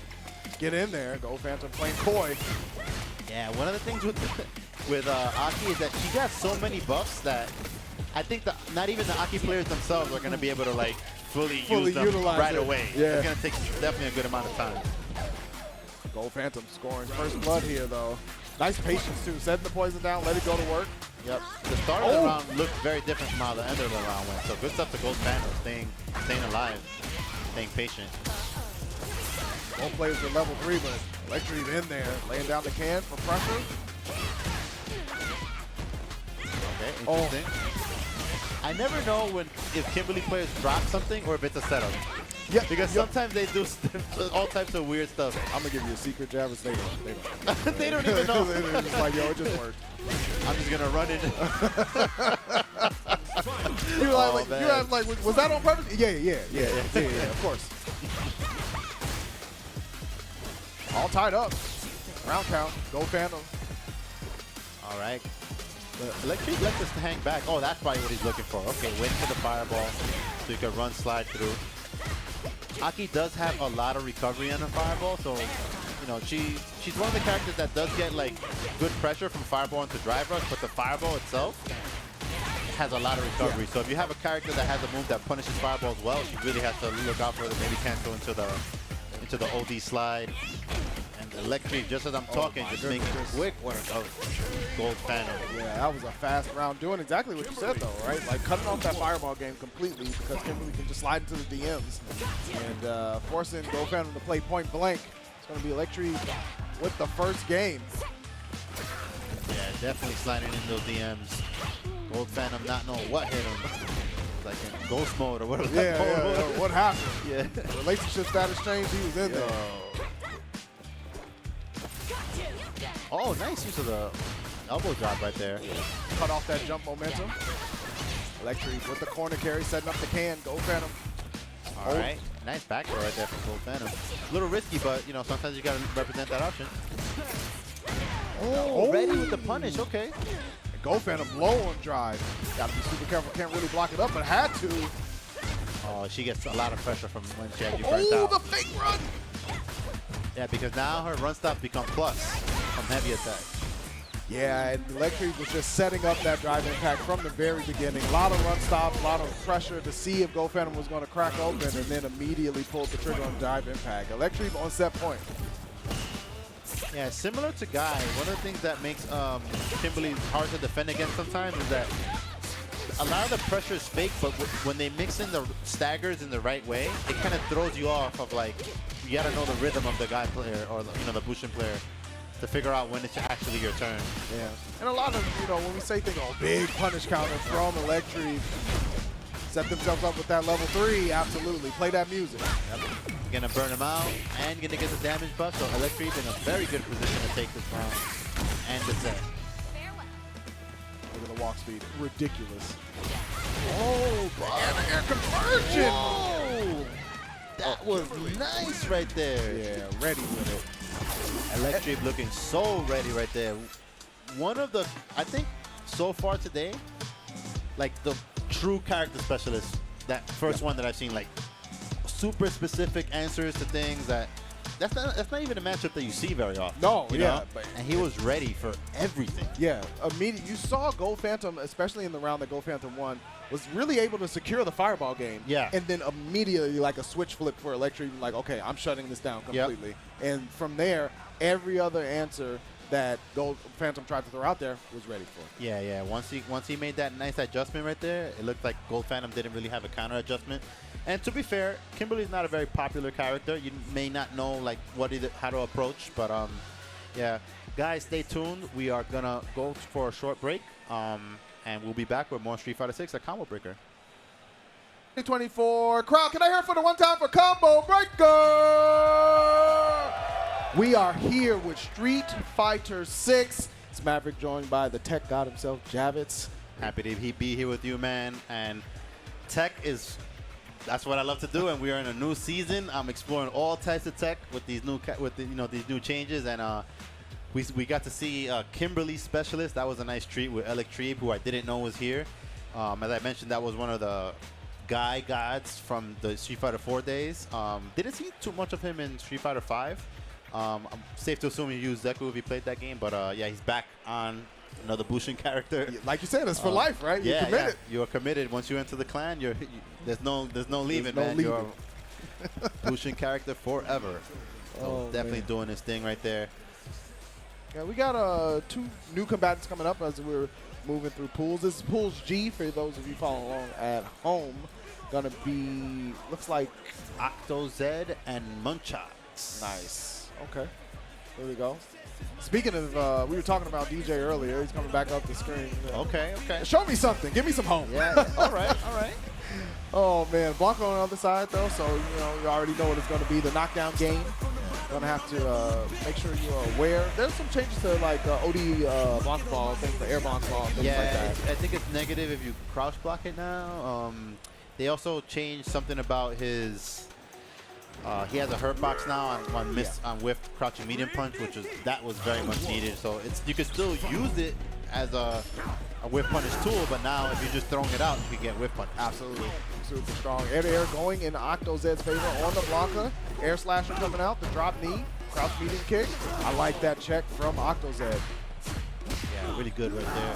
to get in there. Gold Phantom playing coy. Yeah, one of the things with Aki is that she got so many buffs that I think not even the Aki players themselves are going to be able to like fully use them right away. Yeah. It's going to take definitely a good amount of time. Gold Phantom scoring first blood here though. Nice patience too. Setting the poison down, let it go to work. Yep. The start of the round looked very different from how the end of the round went. So good stuff to Gold Phantom, staying alive, staying patient. Both players are level 3, but Electribe in there, laying down the can for pressure. Okay, interesting. I never know if Kimberly players drop something or if it's a setup. Yeah, because sometimes they do all types of weird stuff. I'm gonna give you a secret, Javis. They don't. They don't even know. They're just like, yo, it just worked. I'm just gonna run it. You like, was that on purpose? Yeah, of course. All tied up. Round count. Gold Phantom. All right. Electribe left us to hang back. Oh, that's probably what he's looking for. Okay, wait for the fireball so you can run, slide through. Aki does have a lot of recovery on the fireball, so you know she's one of the characters that does get like good pressure from fireball into drive rush, but the fireball itself has a lot of recovery. So if you have a character that has a move that punishes fireballs well, she really has to look out for it. Maybe cancel into the OD slide. And Electribe, just as I'm talking, just making quick work of Gold Phantom. Yeah, that was a fast round. Doing exactly what you said, though, right? Like cutting off that fireball game completely because Kimberly can just slide into the DMs and forcing Gold Phantom to play point blank. It's going to be Electribe with the first game. Yeah, definitely sliding in those DMs. Gold Phantom not knowing what hit him. Like in ghost mode or whatever. Yeah, what happened? Yeah. Relationship status change, he was in there. Oh, nice use of the elbow drop right there. Cut off that jump momentum. Electribe with the corner carry, setting up the can. Gold Phantom. All right. Nice back throw right there from Gold Phantom. A little risky, but, you know, sometimes you got to represent that option. Oh, ready with the punish. Okay. And Gold Phantom low on drive. Got to be super careful. Can't really block it up, but had to. Oh, she gets a lot of pressure from when she had you burnt out. The fake run. Yeah, because now her run stops become plus from heavy attack. Yeah, and Electribe was just setting up that drive impact from the very beginning. A lot of run stops, a lot of pressure to see if Gold Phantom was going to crack open, and then immediately pulled the trigger on drive impact. Electribe on set point. Yeah, similar to Guy, one of the things that makes Kimberly hard to defend against sometimes is that a lot of the pressure is fake, but when they mix in the staggers in the right way, it kind of throws you off of like, you got to know the rhythm of the Guy player or the Bushin player to figure out when it's actually your turn. Yeah, and a lot of, when we say things, big punish counter from Electribe, set themselves up with that level 3, absolutely. Play that music. Yep. You're going to burn him out, and you're going to get the damage buff, so Electribe in a very good position to take this round and the set. Look at the walk speed. Ridiculous. Oh, air conversion! Whoa! That was nice right there. Yeah, ready with it. Electribe looking so ready right there. One of the, I think, so far today, like the true character specialist, that first one that I've seen, like super specific answers to things that's not even a matchup that you see very often. No, you know? And he was ready for everything. Yeah, immediately. You saw Gold Phantom, especially in the round that Gold Phantom won, was really able to secure the fireball game. Yeah. And then immediately, like a switch flip for Electribe, like, okay, I'm shutting this down completely. Yep. And from there, every other answer that Gold Phantom tried to throw out there was ready for. Yeah, yeah. Once he made that nice adjustment right there, it looked like Gold Phantom didn't really have a counter adjustment. And to be fair, Kimberly's not a very popular character. You may not know like how to approach, but yeah. Guys, stay tuned. We are gonna go for a short break, and we'll be back with more Street Fighter 6 at Combo Breaker. 2024 crowd, can I hear for the one time for Combo Breaker? We are here with Street Fighter 6. It's Maverick joined by the tech god himself, Javits. Happy to be here with you, man. And tech that's what I love to do, and we are in a new season. I'm exploring all types of tech with these new these new changes, and we got to see Kimberly specialist. That was a nice treat with Electribe, who I didn't know was here. As I mentioned, that was one of the Guy gods from the Street Fighter 4 days. Didn't see too much of him in Street Fighter 5. I'm safe to assume he used Deku if he played that game, but yeah, he's back on another Bushin character. Like you said, it's for life, right? You're committed. Yeah. You're committed. Once you enter the clan, there's no leaving, man. Leaving. You're a Bushin character forever. So definitely doing this thing right there. Yeah, we got 2 new combatants coming up as we're moving through pools. This is Pools G for those of you following along at home. Gonna be, looks like Octozed and Munchox. Nice. Okay. There we go. Speaking of, we were talking about DJ earlier. He's coming back up the screen. Okay. Show me something. Give me some home. Yeah. All right. Oh, man. Blanka on the other side, though, so, you already know what it's going to be. The knockdown game. Going to have to make sure you're aware. There's some changes to, like, OD Blanka ball, things, the air Blanka ball, things like that. I think it's negative if you crouch block it now. They also changed something about his... he has a hurt box now on whiffed crouching medium punch, that was very much needed. So you can still use it as a whiff punish tool, but now if you're just throwing it out, you can get whiff punish. Absolutely. Super strong. Air to air going in Octozed's favor on the Blanka. Air slasher coming out, the drop knee, crouch medium kick. I like that check from Octozed. Yeah, really good right there.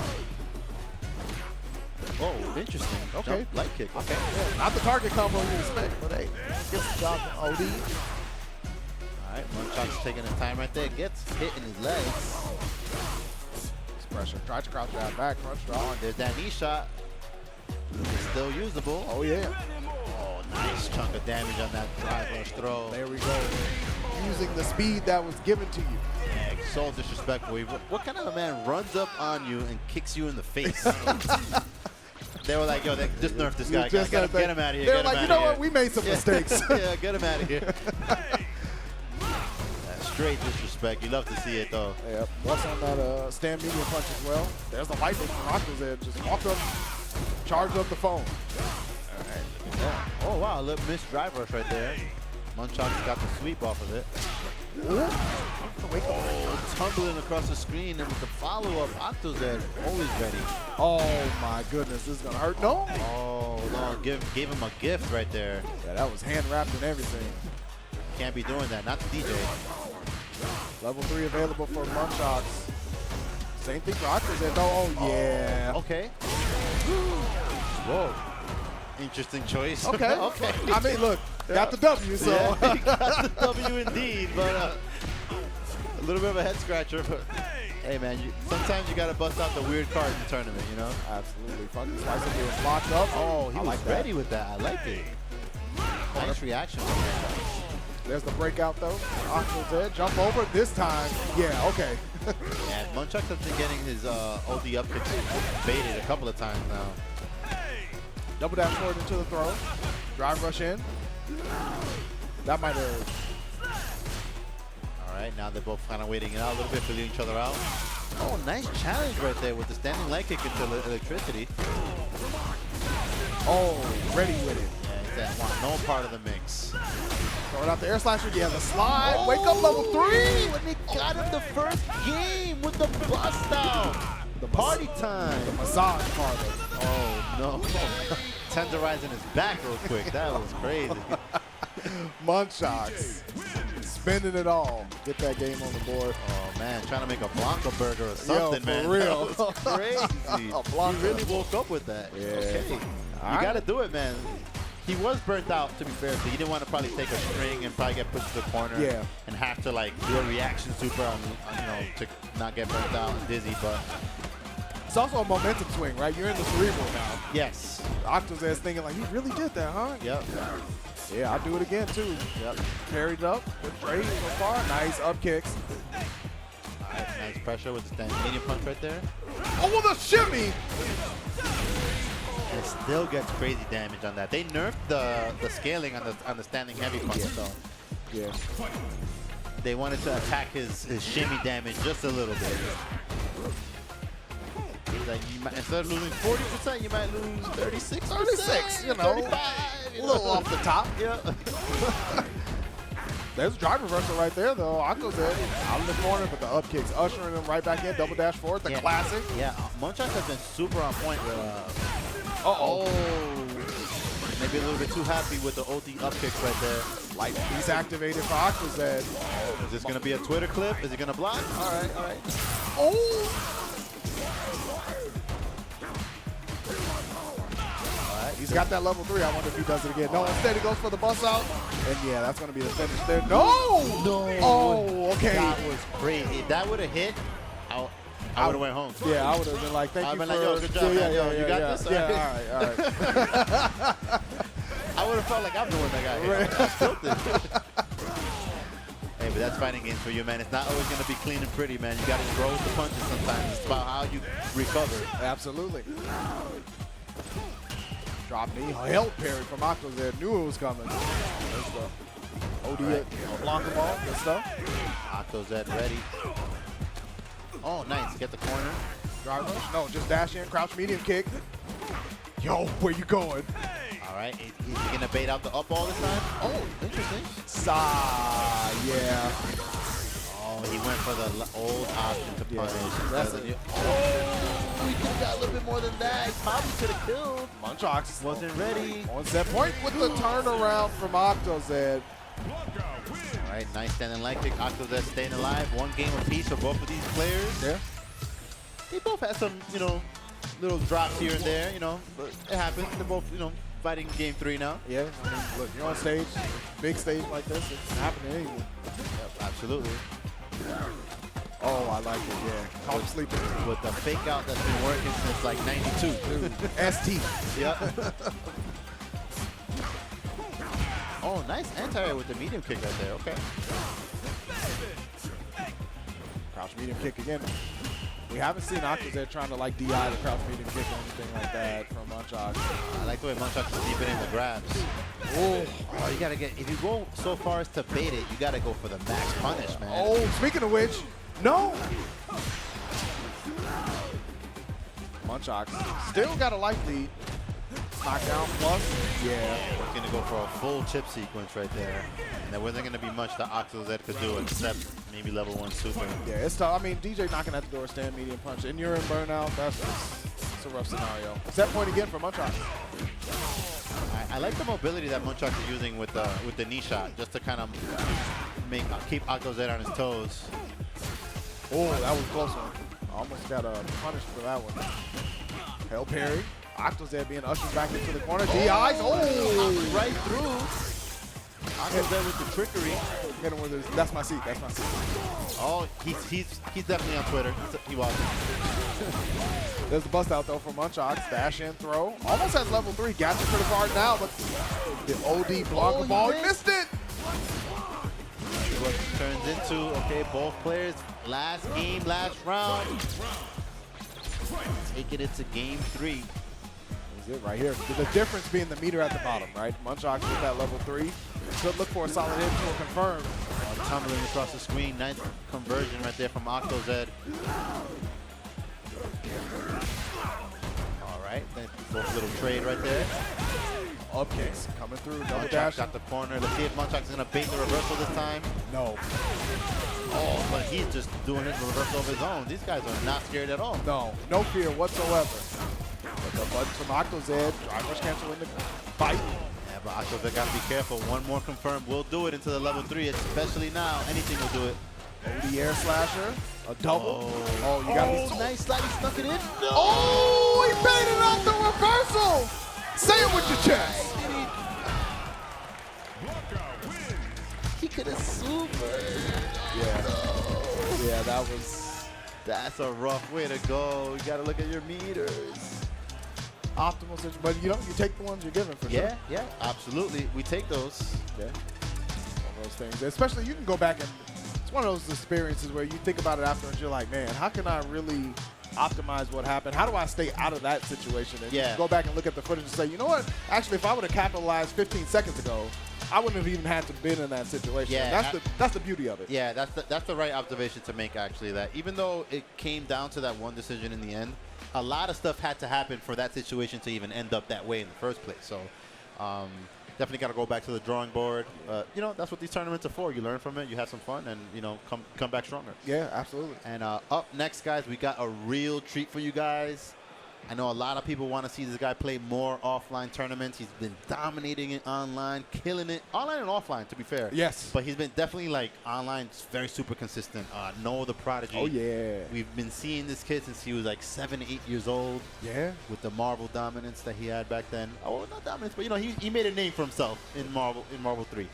Oh, interesting. Okay. Jump, light kick. Okay. Yeah, not the target combo you expect, but hey, gets the job on OD. All right, Munchox taking his time right there. Gets hit in his legs. Pressure. Tries to crouch that back. Crunch draw. Oh, there's that knee shot. It's still usable. Oh, yeah. Oh, nice chunk of damage on that drive rush throw. There we go. Using the speed that was given to you. Yeah, so disrespectful. What kind of a man runs up on you and kicks you in the face? They were like, yo, just nerf this guy. Get him out of here. They were like, you know what? We made some mistakes. Yeah, get him out of here. Straight disrespect. You love to see it, though. Yep. What's on that stand medium punch as well? There's the lightning from Octozed. Just walked up, charged up the phone. All right, look at that. Oh, wow. A little missed drive rush right there. Munchox got the sweep off of it. Oh, tumbling across the screen, and with the follow-up, Octozed always ready. Oh, my goodness. This is going to hurt. No. Oh, no. Gave him a gift right there. Yeah, that was hand-wrapped and everything. Can't be doing that. Not the DJ. Level 3 available for Munchox. Same thing for Octozed. Oh, yeah. Okay. Whoa. Interesting choice. Okay. Okay. I mean, look, got the W, so. Yeah, he got the W indeed, but a little bit of a head scratcher. But hey, man, sometimes you got to bust out the weird cards in the tournament, you know? Absolutely. Fucking slice it here. Blocked up. Oh, he was like ready with that. I like it. Nice reaction from him. There's the breakout, though. Octozed, jump over this time. Yeah, okay. Yeah, Munchox has been getting his OD up kick baited a couple of times now. Double dash forward into the throw. Drive rush in. That might have. All right, now they're both kind of waiting it out a little bit, feeling each other out. Oh, nice challenge right there with the standing leg kick into electricity. Oh, ready with it. Yeah, he said, want no part of the mix. Throwing out the air slasher. Yeah, the slide. Oh, Wake up level 3. When they got him the first game with the bust out. The party time. The massage party. Oh, no. Tenderizing his back real quick. That was crazy. Munchox spending it all. Get that game on the board. Oh, man. Trying to make a Blanka burger or something, Yo, for man. real. That was crazy. He really woke up with that. Yeah. Okay. You got to do it, man. He was burnt out, to be fair, so he didn't want to probably take a string and probably get pushed to the corner and have to like do a reaction super on you know, to not get burnt out and dizzy. But it's also a momentum swing, right? You're in the cerebral now. yes, Octozed's thinking like, he really did that, huh? yep, Yeah, I'll do it again too. yep. Carried up with trade so far. Nice up kicks. All right, nice pressure with the standing medium punch right there. Oh, the shimmy! And it still gets crazy damage on that. They nerfed the scaling on the standing heavy punch, so Yeah. they wanted to attack his shimmy damage just a little bit. Like you might, instead of losing 40%, you might lose 36%. 36, you know. 35, A little off the top. Yeah. There's a drive reversal right there, though. Octozed out of the corner, but the up kicks ushering him right back in. Double dash forward, the classic. Yeah, Munchox has been super on point with. Uh-oh. Maybe a little bit too happy with the OD up kicks right there. Light piece activated for Octozed. Is this going to be a Twitter clip? Is he going to block? All right, all right. Oh! He's got that level 3. I wonder if he does it again. No, instead he goes for the bust out. And yeah, that's going to be the finish there. No! No! Oh, okay. That was crazy. If that would have hit, I would have went home. Yeah, I would have been like, thank you for... like, yo, good job, man. Yo, you got this? Yeah, all right. I would have felt like I'm the one that got hit. I felt it. Hey, but that's fighting games for you, man. It's not always going to be clean and pretty, man. You got to roll with the punches sometimes. It's about how you recover. Absolutely. Drop knee, held parry from Octozed. Knew it was coming. There's the OD right. Blanka ball, good stuff. Octozed ready. Oh, nice. Get the corner. Drive rush. No, just dash in, crouch medium kick. Yo, where you going? All right. Is he going to bait out the up all this time? Oh, interesting. Yeah. Oh, he went for the old option to punish. That's it. Oh, he could have got a little bit more than that. He probably could have killed. Munchox Wasn't ready. on set point with the turnaround from Octozed. All right, nice standing leg kick. Octozed staying alive. One game apiece for both of these players. Yeah. They both had some, you know, little drops here and there, you know, but it happens. They're both, you know, fighting game 3 now. Yeah, I mean, look, you're on stage, big stage like this, it can happen to anyone. Yep, absolutely. Oh, I like it, yeah. Caught him sleeping. With the fake out that's been working since like 92. Dude, ST. Yep. Oh, nice anti-air with the medium kick right there. Okay. Crouch medium kick again. We haven't seen Octozed trying to like DI the crouch medium kick or anything like that from Munchox. I like the way Munchox is deepening the grabs. Oh, you gotta get, if you go so far as to bait it, you gotta go for the max punish, man. Oh, speaking of which, no! Munchox still got a life lead. Knockdown plus. Yeah. We're gonna go for a full chip sequence right there. And there wasn't gonna be much that Octozed could do except maybe level 1 super. Yeah, it's tough. I mean, DJ knocking at the door, stand medium punch, and you're in burnout. That's a rough scenario. Set point again for Munchox. I like the mobility that Munchox is using with the knee shot, just to kind of keep Octozed on his toes. Oh, that was a close one. Almost got punished for that one. Hell parry. Octozed being ushered back into the corner. DIs. Oh, right through. Octozed with the trickery. Hit him with his, that's my seat. That's my seat. Oh, he's definitely on Twitter. He watches. There's the bust out though from Munchox. Dash in throw. Almost has level 3. Got you pretty far now, but the OD Blanka ball. He missed it. What turns into, okay, both players, last game, last round. Taking it to game 3. That's it right here. The difference being the meter at the bottom, right? Munchox with that level 3. Should look for a solid hit to confirm. Tumbling across the screen. Nice conversion right there from Octozed. All right, then both little trade right there. Up kicks coming through. Double Munchox dash. got the corner. Let's see if Munchox is going to bait the reversal this time. No. Oh, but he's just doing it in reversal of his own. These guys are not scared at all. No. No fear whatsoever. But the button from Octozed. Drive rush cancel in the fight. Yeah, but Octozed got to be careful. One more confirmed will do it into the level 3, especially now. Anything will do it. OD air slasher. A double. Oh, you got to be nice slide. He snuck it in. No. Oh, he baited out the reversal. Say it with your chest. He could have super. Yeah. Yeah, That's a rough way to go. You got to look at your meters. Optimal situation. But you know, you take the ones you're given for sure. Yeah, absolutely. We take those. Yeah. One of those things. Especially you can go back and it's one of those experiences where you think about it after and you're like, man, how can I really optimize what happened? How do I stay out of that situation? And you can go back and look at the footage and say, you know what? Actually, if I would have capitalized 15 seconds ago, I wouldn't have even had to been in that situation. Yeah, that's the beauty of it. Yeah, that's the right observation to make, actually, that even though it came down to that one decision in the end, a lot of stuff had to happen for that situation to even end up that way in the first place. So definitely got to go back to the drawing board. You know, that's what these tournaments are for. You learn from it, you have some fun, and, you know, come back stronger. Yeah, absolutely. And up next, guys, we got a real treat for you guys. I know a lot of people want to see this guy play more offline tournaments. He's been dominating it online, killing it. Online and offline, to be fair. Yes. But he's been definitely, like, online, very super consistent. NoahTheProdigy. Oh, yeah. We've been seeing this kid since he was, like, 7, 8 years old. Yeah. With the Marvel dominance that he had back then. Oh, not dominance, but, you know, he made a name for himself in Marvel 3.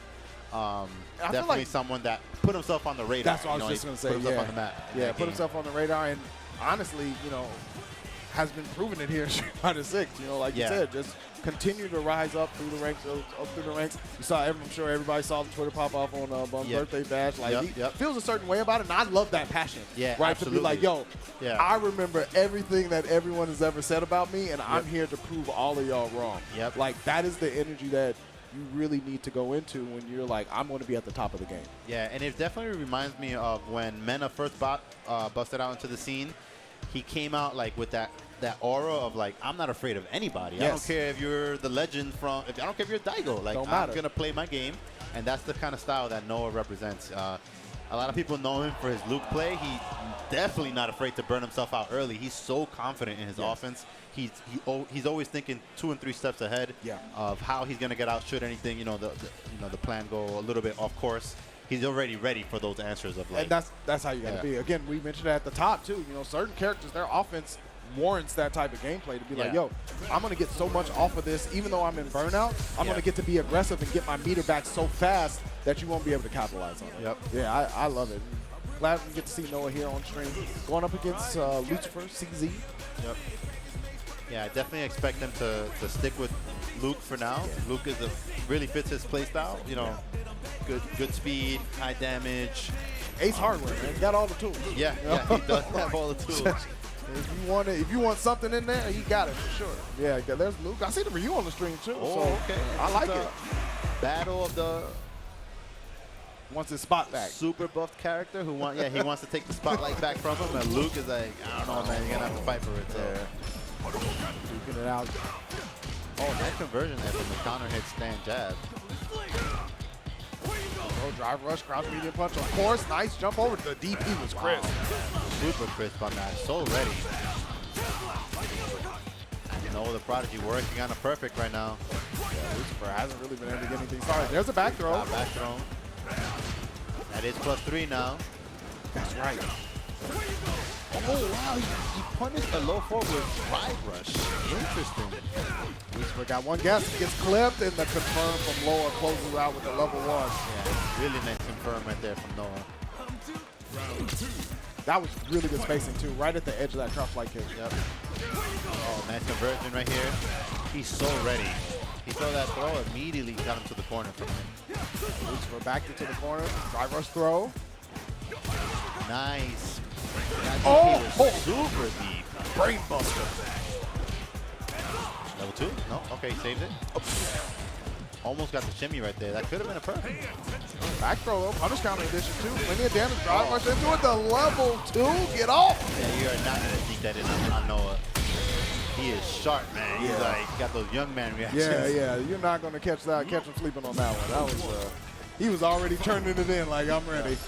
Definitely like someone that put himself on the radar. That's what I was just going to say. Put himself on the map. Yeah, put himself on the radar. And honestly, you know, has been proving it here in Street Fighter 6. You know, like you said, just continue to rise up through the ranks, up through the ranks. You saw, I'm sure everybody saw the Twitter pop off on Bum's birthday bash. Like, he feels a certain way about it, and I love that passion. Yeah, right? absolutely. To be like, yo, I remember everything that everyone has ever said about me, and I'm here to prove all of y'all wrong. Like, that is the energy that you really need to go into when you're like, I'm going to be at the top of the game. Yeah, and it definitely reminds me of when Mena first busted out into the scene. He came out like with that aura of like, I'm not afraid of anybody. I don't care if you're the legend from, I don't care if you're Daigo. Like, I'm going to play my game. And that's the kind of style that Noah represents. A lot of people know him for his Luke play. He's definitely not afraid to burn himself out early. He's so confident in his offense. He's always thinking 2 and 3 steps ahead of how he's going to get out should anything, the plan go a little bit off course. He's already ready for those answers of like. And that's how you got to be. Again, we mentioned it at the top too. You know, certain characters, their offense warrants that type of gameplay to be like, Yeah. yo, I'm going to get so much off of this, even though I'm in burnout, I'm going to get to be aggressive and get my meter back so fast that you won't be able to capitalize on it. Yep. Yeah, I love it. Glad we get to see Noah here on stream. Going up against Lucifer, CZ. Yep. Yeah, I definitely expect them to stick with Luke for now. Yeah. Luke really fits his playstyle. You know, good speed, high damage. Ace hardware, man. He got all the tools. Yeah, yeah, he does have all the tools. If you want something in there, he got it for sure. Yeah, there's Luke. I see the review on the stream too. Oh, so okay. I like it. Battle of the Wants his spot back. super buffed character who he wants to take the spotlight back from him, and Luke is like, I don't know, man, you're gonna have to fight for it. So. Duking it out. Oh, nice conversion there from the counter hit stand jab. Oh, drive rush, crouch medium punch. Of course, nice jump over. The DP was crisp. Super crisp on that. So ready. NoahTheProdigy working on a perfect right now. Yeah, Lucifer hasn't really been able to get anything started. There's a back throw. Back throw. That is +3 now. That's right. Oh, wow. He punished the low forward with drive rush. Interesting. Lucifer got one guess. Gets clipped, and the confirm from lower closes out with the level 1. Yeah, really nice confirm right there from Noah. That was really good spacing, too. Right at the edge of that crouch light kick. Yep. Oh, nice conversion right here. He's so ready. He saw that throw, immediately got him to the corner from him. Lucifer backed into the corner. Drive rush throw. Nice. Oh, super deep. Brain buster. Level 2? No? Okay, saved it. Almost got the shimmy right there. That could have been a perfect. Back throw though. Punish counter addition too. Plenty of damage. Drive rush into it. The level 2. Get off. Yeah, you are not going to sneak that in on Noah. He is sharp, man. He's like, got those young man reactions. Yeah. You're not going to catch him sleeping on that one. That was, he was already turning it in like, I'm ready.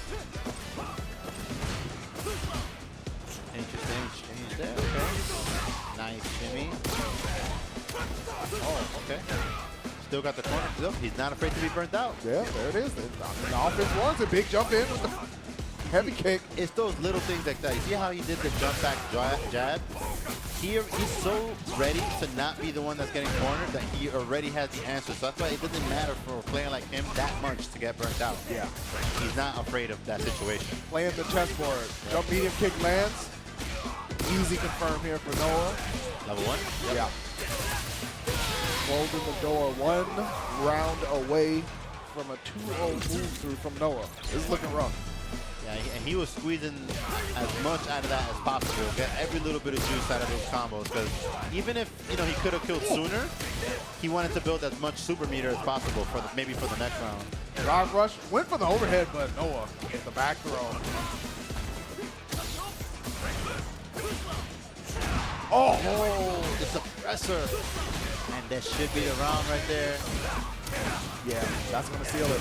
Interesting exchange there. Okay. Nice shimmy. Oh, okay. Still got the corner. Still, he's not afraid to be burnt out. Yeah, there it is. The offense wants a big jump in with the heavy kick. It's those little things like that. You see how he did the jump back jab? He's so ready to not be the one that's getting cornered that he already has the answer. So that's why it doesn't matter for a player like him that much to get burnt out. Yeah. He's not afraid of that situation. Playing the chessboard. Jump medium kick lands. Easy confirm here for Noah. Level 1? Yep. Yeah. Closing the door 1 round away from a 2-0 move through from Noah. This is looking rough. Yeah, and he was squeezing as much out of that as possible. Get every little bit of juice out of those combos, because even if he could have killed sooner, he wanted to build as much super meter as possible for maybe for the next round. Drive rush went for the overhead, but Noah with the back throw. Oh, the suppressor. And that should be the round right there. Yeah, that's going to seal it.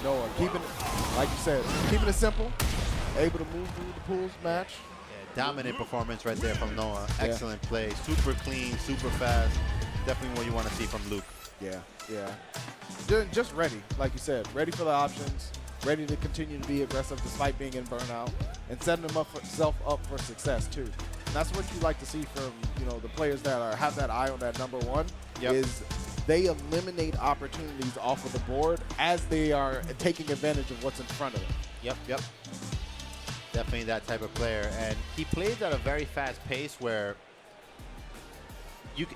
Noah keeping it, like you said, keeping it simple. Able to move through the pools match. Yeah, dominant performance right there from Noah. Excellent play. Super clean, super fast. Definitely what you want to see from Luke. Yeah. Just ready, like you said. Ready for the options. Ready to continue to be aggressive despite being in burnout. And setting himself up for success, too. And that's what you like to see from the players that have that eye on that number 1. Yep. Is they eliminate opportunities off of the board as they are taking advantage of what's in front of them. Yep. Definitely that type of player. And he plays at a very fast pace where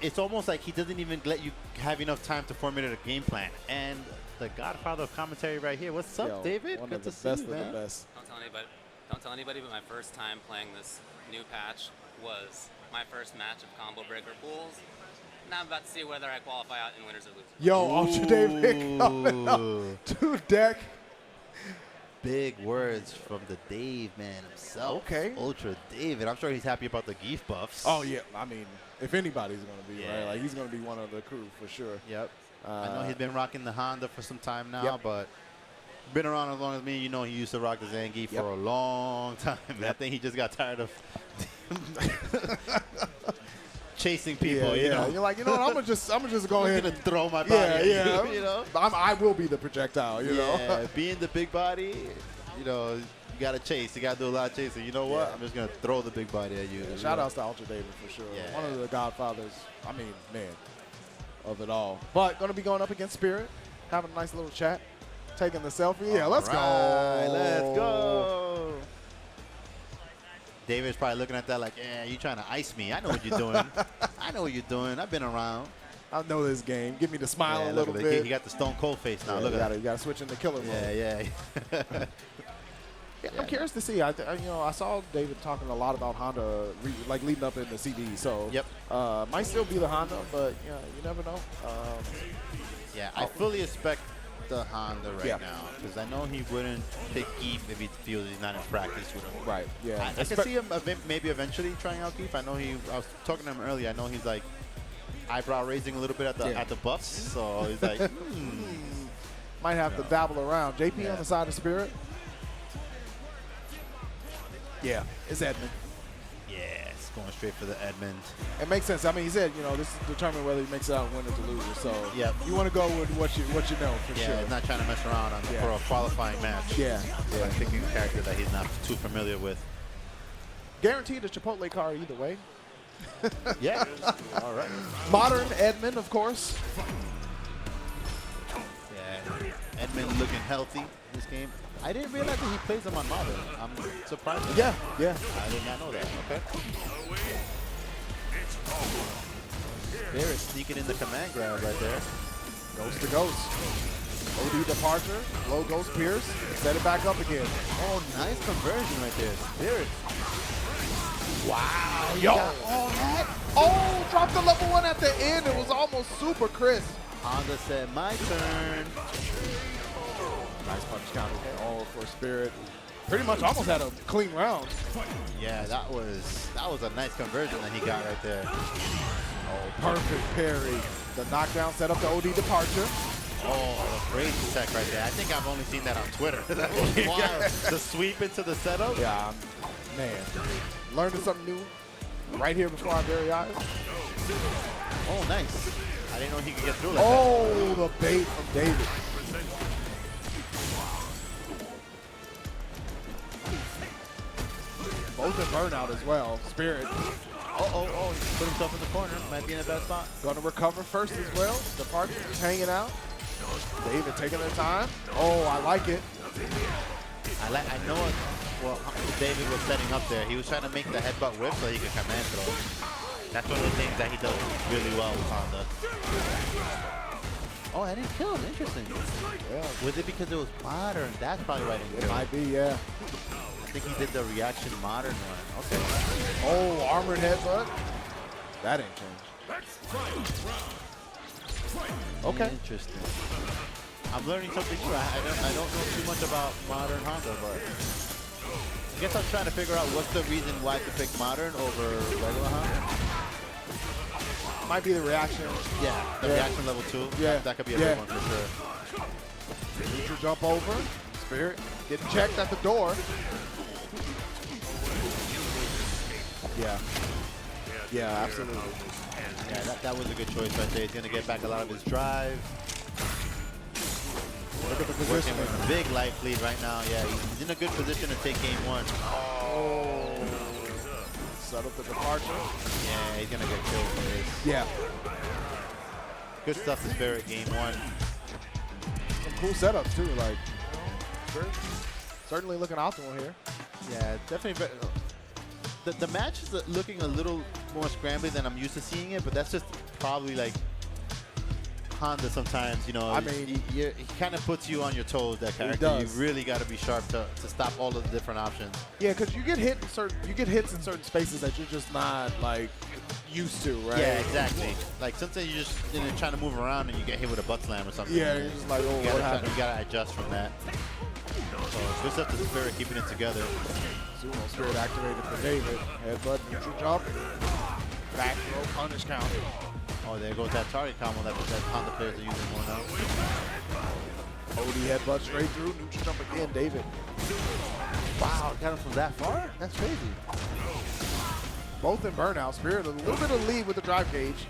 it's almost like he doesn't even let you have enough time to formulate a game plan. And the godfather of commentary right here. What's up, David? One Good of the to see best you, man. of the best. Don't tell anybody, but my first time playing this new patch was my first match of combo breaker pools. Now I'm about to see whether I qualify out in winners or losers. Yo, Ultradavid coming up to deck. Big words from the Dave man himself. Okay. Ultradavid. I'm sure he's happy about the Geef buffs. Oh, yeah. I mean, if anybody's going to be, right? Like, he's going to be one of the crew for sure. Yep. I know he's been rocking the Honda for some time now, Yep. but been around as long as me. He used to rock the Zangief for a long time. I think he just got tired of chasing people. Yeah. You're like, what? I'm gonna just go ahead and throw my body. Yeah. I will be the projectile. You know. Being the big body, you got to chase. You got to do a lot of chasing. You know what? Yeah. I'm just going to throw the big body at you. Shout outs to Ultradavid for sure. Yeah. One of the godfathers, I mean, man, of it all. But going to be going up against Spirit, having a nice little chat, taking the selfie. Yeah, let's go. Let's go. David's probably looking at that like, yeah, you trying to ice me. I know what you're doing. I know what you're doing. I've been around. I know this game. Give me the smile a look little at bit. He got the Stone Cold face now. Yeah, Look at that. You got to switch into killer mode. Yeah. I'm curious to see. I saw David talking a lot about Honda, like leading up in the CD. So Yep. Might still be the Honda, but you never know. Yeah, I fully expect the Honda Yeah. now because I know he wouldn't pick Keith if he feels he's not in practice with him. Right. Yeah. I can see him maybe eventually trying out Keith. I know I was talking to him earlier. I know he's like eyebrow raising a little bit at the buffs. So he's like, might have to dabble around. JP Yeah. on the side of Spirit. Yeah, it's Edmund. yes, going straight for the Edmund. It makes sense. I mean, he said, this is determined whether he makes it out winner to loser. So Yep. you want to go with what you know for Yeah, sure. he's not trying to mess around for a qualifying match. Yeah. Like picking a character that he's not too familiar with. Guaranteed a Chipotle car either way. Yeah. All right. Modern Edmund, of course. Yeah. Edmund looking healthy in this game. I didn't realize that he plays them on modern. I'm surprised. Yeah. I did not know that. Okay. There is sneaking in the command grab right there. Ghost to ghost. OD departure. Low ghost Pierce. Set it back up again. Oh, nice conversion right there. Spirit. Wow. Yo. Oh, dropped the level 1 at the end. It was almost super crisp. Honda said, my turn. Nice punch counter. All for Spirit. Pretty much almost had a clean round. Yeah, that was a nice conversion that he got right there. Oh, perfect parry. The knockdown set up the OD departure. Oh, a crazy tech right there. I think I've only seen that on Twitter. That was wild. The sweep into the setup. Yeah, man. Learning something new right here before our very eyes. Oh, nice. I didn't know he could get through like Oh, the bait from David. Both in burnout as well. Spirit Oh, he put himself in the corner. Might be in a bad spot. going to recover first as well. Departure just hanging out. David taking their time. Oh, I like it. I know it. Well, David was setting up there. He was trying to make the headbutt whip so he could command throw. That's one of the things that he does really well with Honda. Oh, I didn't kill him. Interesting. Yeah, Was it because it was modern? That's probably why I didn't it kill him. might be, yeah. I think he did the reaction modern one. Okay. Oh, armored headbutt. That ain't changed. Okay. Interesting. I'm learning something new. I don't know too much about modern Honda, but I guess I'm trying to figure out what's the reason why to pick modern over regular Honda. Might be the reaction. Yeah, the reaction level 2. Yeah. That could be a big one for sure. Neutral jump over. Spirit getting checked at the door. Yeah. Yeah, absolutely. Yeah, that was a good choice right there. He's going to get back a lot of his drive. Look at the Working position. with a big life lead right now. Yeah, he's in a good position to take game 1. Oh. Set up the departure. Yeah, he's going to get killed for this. Yeah. Good stuff to Spirit game 1. Some cool setups too. Like, certainly looking optimal here. Yeah, definitely. The match is looking a little more scrambly than I'm used to seeing it, but that's just probably like Honda sometimes, you know. I mean, he kind of puts you on your toes, that character. does. You really got to be sharp to stop all of the different options. Yeah, because you get hits in certain spaces that you're just not like used to, right? Yeah, exactly. Like sometimes you're just trying to move around and you get hit with a butt slam or something. Yeah, you're just like, oh, what happened? You got to adjust from that. So good stuff to Spirit keeping it together. Sumo Spirit activated for David. Headbutt, neutral jump. Back throw, punish counter. Oh, there goes that target combo that Honda players are using more now. OD headbutt straight through, neutral jump again, David. Wow, got him from that far? That's crazy. Both in burnout. Spirit a little bit of lead with the drive gauge.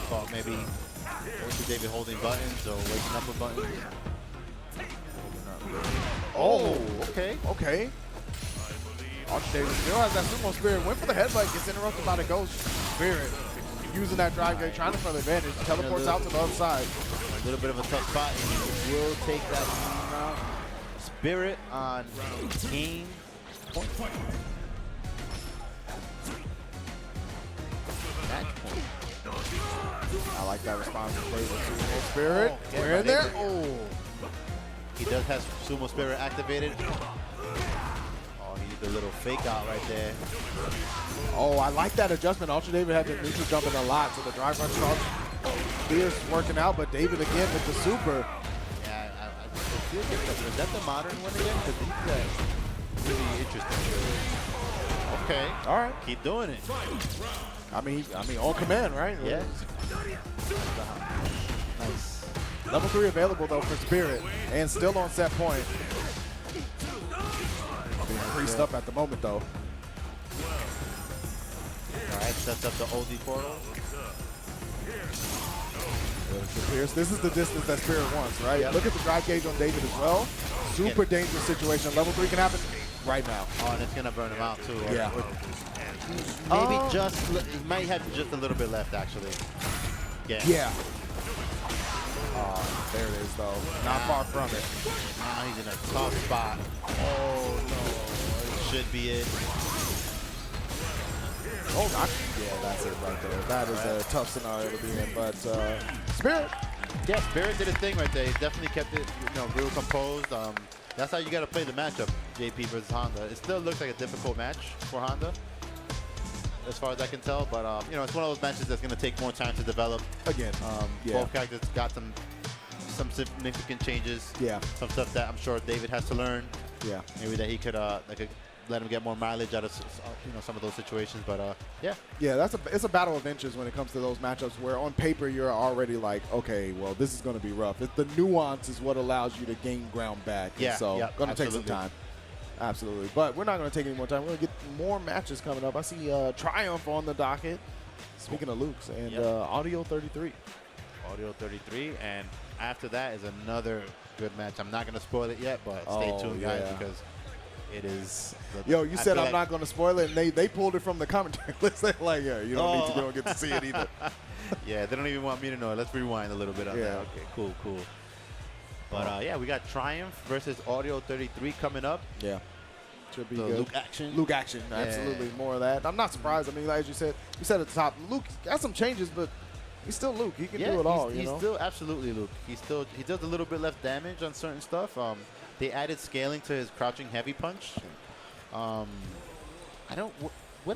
Thought maybe David holding buttons or waking up with buttons. Oh, okay. okay. Octozed still has that sumo spirit. Went for the headbutt, gets interrupted by the ghost spirit. Using that drive gate, trying to further advantage. Teleports out to the other side. A little bit of a tough spot, and he will take that round. Spirit on game point. Match point. I like that response from David. Sumo spirit. Oh, We're in there. Oh. He does have sumo spirit activated. Oh, he did a little fake out right there. Oh, I like that adjustment. Ultradavid had to neutral jump in a lot, so the drive run charge Spears working out, but David again with the super. Yeah, I feel like is that the modern one again? Because he's really interesting. Okay. All right. Keep doing it. I mean, on command, right? Yeah. Nice. Level 3 available though for Spirit, and still on set point. Being creased up at the moment though. All right, sets up the OD portal. Pierce. This is the distance that Spirit wants, right? Yep. Look at the drive gauge on David as well. Super dangerous situation. Level 3 can happen right now. Oh, and it's gonna burn him out too. Yeah. Maybe he might have just a little bit left actually. Yeah. Yeah. There it is though. Not far from it. Now he's in a tough spot. Oh no, it should be it. Oh, not. Yeah, that's it right there. That is a tough scenario to be in, but Spirit. Yeah, Spirit did a thing right there. He definitely kept it, real composed. That's how you got to play the matchup, JP versus Honda. It still looks like a difficult match for Honda, as far as I can tell. But it's one of those matches that's going to take more time to develop. Again, Both characters got some significant changes. Yeah. Some stuff that I'm sure David has to learn. Yeah. Maybe that he could let him get more mileage out of some of those situations. But yeah. Yeah, it's a battle of inches when it comes to those matchups where on paper you're already like, okay, well this is going to be rough. The nuance is what allows you to gain ground back. Yeah. And so Yep, going to take some time. Absolutely. But we're not going to take any more time. We're going to get more matches coming up. I see Triumph on the docket. Speaking of Luke's and Audio 33. Audio 33, and after that is another good match. I'm not going to spoil it yet, but stay tuned, guys, because it is. Yo, you said I'm not going to spoil it, and they pulled it from the commentary list. They're like, yeah, you don't need to go and get to see it either. Yeah, they don't even want me to know it. Let's rewind a little bit on that. Okay, cool. But yeah, we got Triumph versus Audio 33 coming up. Yeah. Should be the good. Luke action. Yeah. Absolutely. More of that. I'm not surprised. I mean, like you said at the top, Luke got some changes, but he's still Luke. He can do it all. He's still absolutely Luke. He does a little bit less damage on certain stuff. They added scaling to his crouching heavy punch. What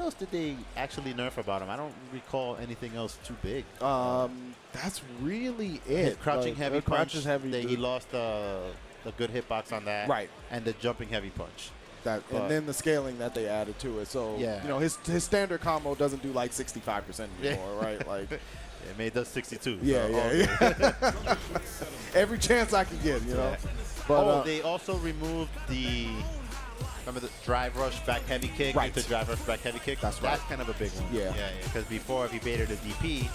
else did they actually nerf about him? I don't recall anything else too big. That's really it. His crouching heavy punch. He dude. lost the good hitbox on that. Right. And the jumping heavy punch. And then the scaling that they added to it. So his standard combo doesn't do like 65% anymore, right? Like. Yeah, it does 62. Yeah. Every chance I can get, Yeah. But they also removed remember the drive rush back heavy kick? Right. The drive rush back heavy kick? That's right. That's kind of a big one. Yeah. Because before, if you baited a DP,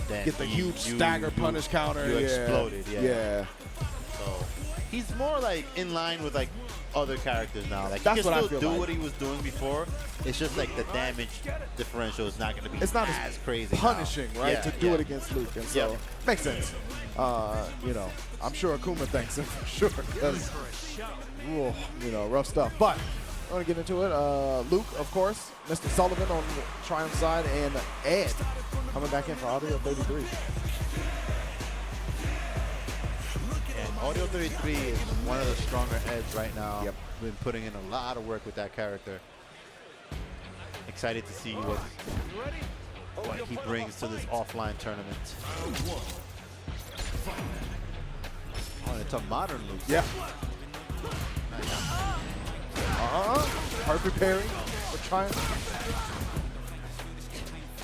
then get the huge stagger punish counter. You exploded. Yeah. So he's more like in line with like other characters now. Like That's he can what I still feel do like. what he was doing before. It's just like the damage differential is not going to be It's not as crazy. punishing, now. right? Yeah, to do it against Luke, and so makes sense. I'm sure Akuma thanks him for sure. Because, rough stuff. But I want to get into it. Luke, of course, Mr. Sullivan on the Triumph side, and Ed coming back in for Audio 33. And Audio 33 is one of the stronger Eds right now. Yep. Been putting in a lot of work with that character. Excited to see what he brings to this offline tournament. Oh, it's a modern Luke. Yeah. Nice. Perfect parry for Triumph.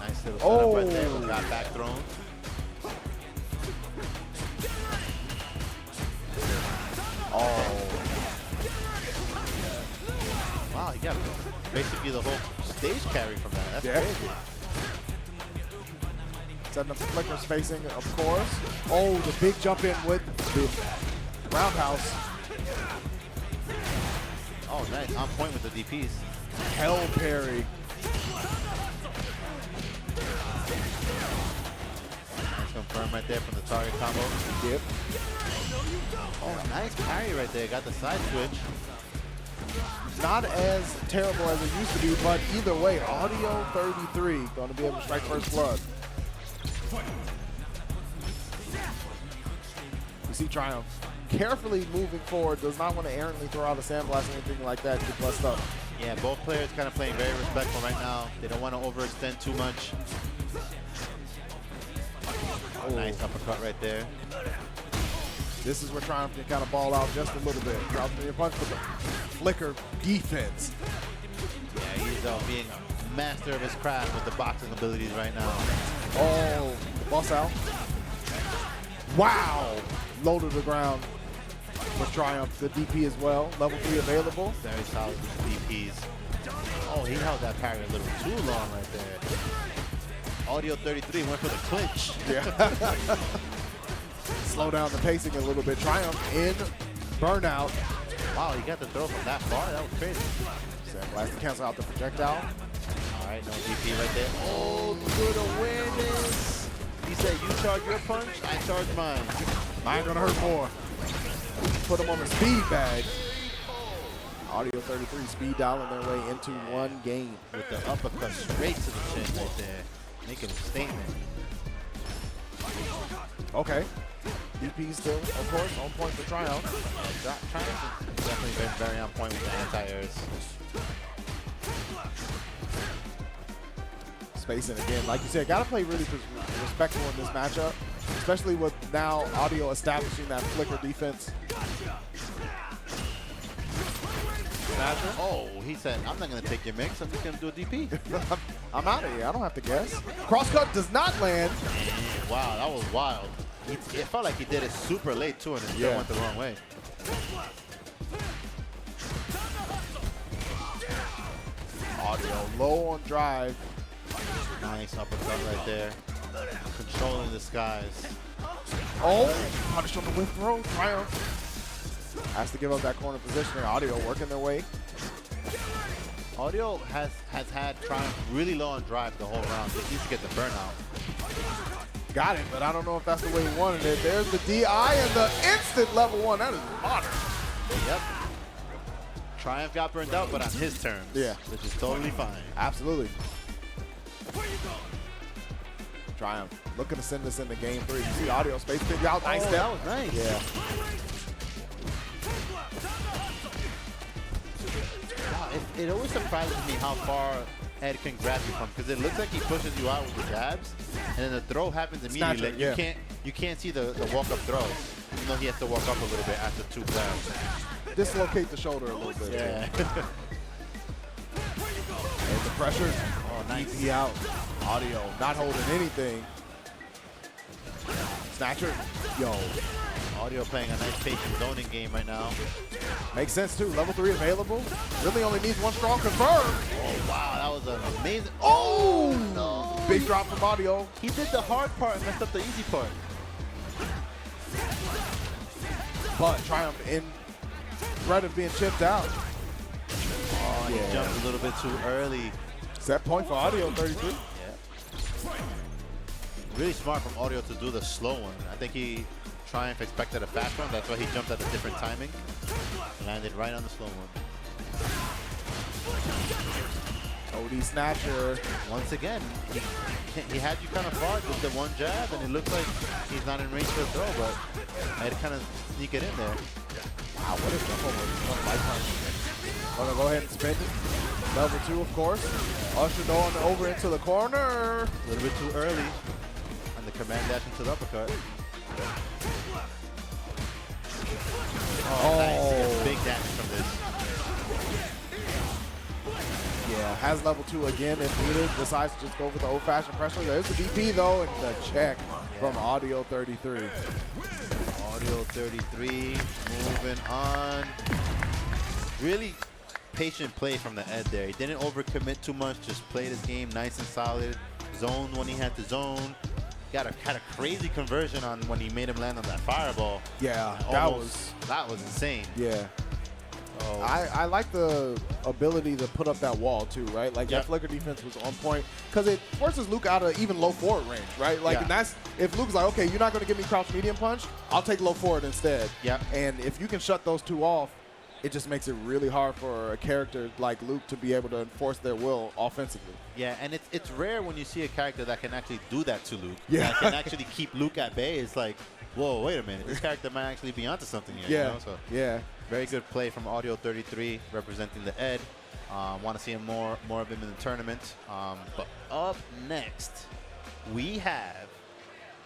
Nice little setup right there. Got back thrown. Wow, he got basically the whole stage carry from that. That's crazy. Setting up the flickers facing, of course. Oh, the big jump in with the roundhouse. Oh, nice. On point with the DPs. Hell parry. Nice confirm right there from the target combo. Yep. Oh, nice parry right there. Got the side switch. Not as terrible as it used to be, but either way, Audio 33 going to be able to strike first blood. You see Triumph carefully moving forward, does not want to errantly throw out a sandblast or anything like that to get blessed up. Yeah, both players kind of playing very respectful right now. They don't want to overextend too much. Oh, nice uppercut right there. This is where Triumph can kind of ball out just a little bit. Drops me a punch with the flicker defense. Yeah, he's being master of his craft with the boxing abilities right now. Oh, bust out. Wow. Low to the ground with Triumph. The DP as well. Level 3 available. Very solid with the DPs. Oh, he held that parry a little too long right there. Audio 33 went for the clinch. Yeah. Slow down the pacing a little bit. Triumph in burnout. Wow, he got the throw from that far. That was crazy. Sandblast to cancel out the projectile. All right, no DP right there. Oh, good awareness. He said, you charge your punch, I charge mine. Mine gonna hurt more. Put him on the speed bag. Audio 33 speed dialing their way into one game. With the uppercut straight to the chin right there. Making a statement. Okay. DP still, of course, on point for Triumph. Triumph has definitely been very on point with the anti-airs. Spacing again. Like you said, got to play really respectful in this matchup, especially with now Audio establishing that flicker defense. Snatcher. Oh, he said, I'm not going to take your mix. I'm just going to do a DP. I'm out of here. I don't have to guess. Crosscut does not land. Wow, that was wild. It felt like he did it super late, too, and it still went the wrong way. Audio low on drive. Nice uppercut right there. Controlling the skies. Oh, punish on the whip throw. Triumph has to give up that corner positioning. Audio working their way. Audio has had Triumph really low on drive the whole round. He needs to get the burnout. Got it, but I don't know if that's the way he wanted it. There's the DI and the instant level 1. That is modern. Yep. Triumph got burned out, but on his terms. Yeah. Which is totally fine. Absolutely. Triumph looking to send this into game 3. You see Audio space pick out. Nice step. That was nice. Yeah. Wow, it always surprises me how far Ed can grab you from, because it looks like he pushes you out with the jabs, and then the throw happens immediately. Snatcher, You can't see the walk-up throw, even though he has to walk up a little bit after 2 grabs. Dislocate the shoulder a little bit. Yeah. And the pressure. Oh, nice. DP out. Audio not holding anything. Snatcher. Yo. Audio playing a nice patient zoning game right now. Makes sense too. Level 3 available. Really only needs one strong confirm. Oh, wow. That was an amazing. Oh, no. Big drop from Audio. He did the hard part and messed up the easy part. But Triumph in threat of being chipped out. Oh, he jumped a little bit too early. Set point for Audio 33. Yeah. Really smart from Audio to do the slow one. I think Triumph expected a fast one. That's why he jumped at a different timing. Landed right on the slow one. OD Snatcher. Once again, he had you kind of far with the one jab, and it looks like he's not in range for a throw, but I had to kind of sneak it in there. Wow, what is that over? Gonna go ahead and spin it. Level 2, of course. Ushered on over into the corner. A little bit too early. And the command dash into the uppercut. Oh, nice. He gets big damage from this. Yeah, has level 2 again if needed. Decides to just go for the old-fashioned pressure. There's the DP though, and the check from Audio 33. Audio 33, moving on. Really patient play from the Ed there. He didn't overcommit too much, just played his game nice and solid. Zoned when he had to zone. Had a crazy conversion on when he made him land on that fireball. Yeah, That was insane. Yeah. Oh, I like the ability to put up that wall too, right? Like Yep. that flicker defense was on point because it forces Luke out of even low forward range, right? Like, Yeah. and that's if Luke's like, okay, you're not going to give me crouch medium punch, I'll take low forward instead. Yep. And if you can shut those two off, it just makes it really hard for a character like Luke to be able to enforce their will offensively. Yeah, and it's rare when you see a character that can actually do that to Luke. Yeah. That can actually keep Luke at bay. It's like, whoa, wait a minute. This character might actually be onto something here. Yeah. You know? So Yeah. very good play from Audio 33 representing the Ed. Want to see him more of him in the tournament. But up next, we have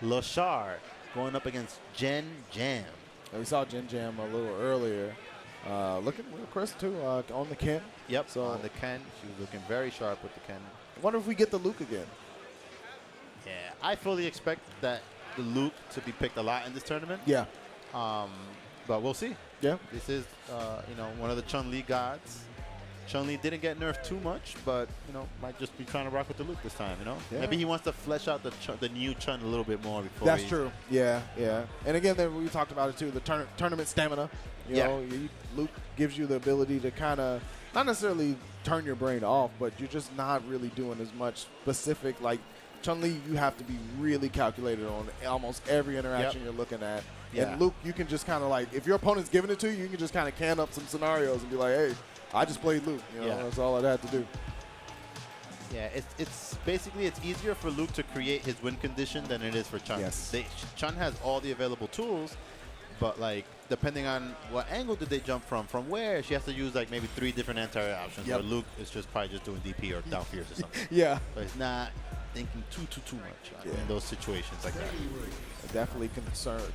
Leshar going up against Jennjam. And we saw Jennjam a little earlier. Looking real crisp too on the Ken. Yep, So on the Ken. She was looking very sharp with the Ken. I wonder if we get the Luke again. Yeah, I fully expect that the Luke to be picked a lot in this tournament. Yeah. But we'll see. Yeah. This is, one of the Chun-Li gods. Chun-Li didn't get nerfed too much, but, might just be trying to rock with the Luke this time, Yeah. Maybe he wants to flesh out the new Chun a little bit more before That's true. Yeah, yeah. And again, then we talked about it too, the tournament stamina. You Yeah. know, Luke gives you the ability to kind of, not necessarily turn your brain off, but you're just not really doing as much specific, like Chun-Li, you have to be really calculated on almost every interaction you're looking at. Yeah. And Luke, you can just kind of like, if your opponent's giving it to you, you can just kind of can up some scenarios and be like, hey, I just played Luke. That's all I'd have to do. Yeah, it's basically it's easier for Luke to create his win condition than it is for Chun. Yes. Chun has all the available tools, but like depending on what angle did they jump from where, she has to use like maybe 3 different anti options. Yep. Where Luke is probably just doing DP or down fears or something. Yeah. But it's not thinking too much in those situations like that. Definitely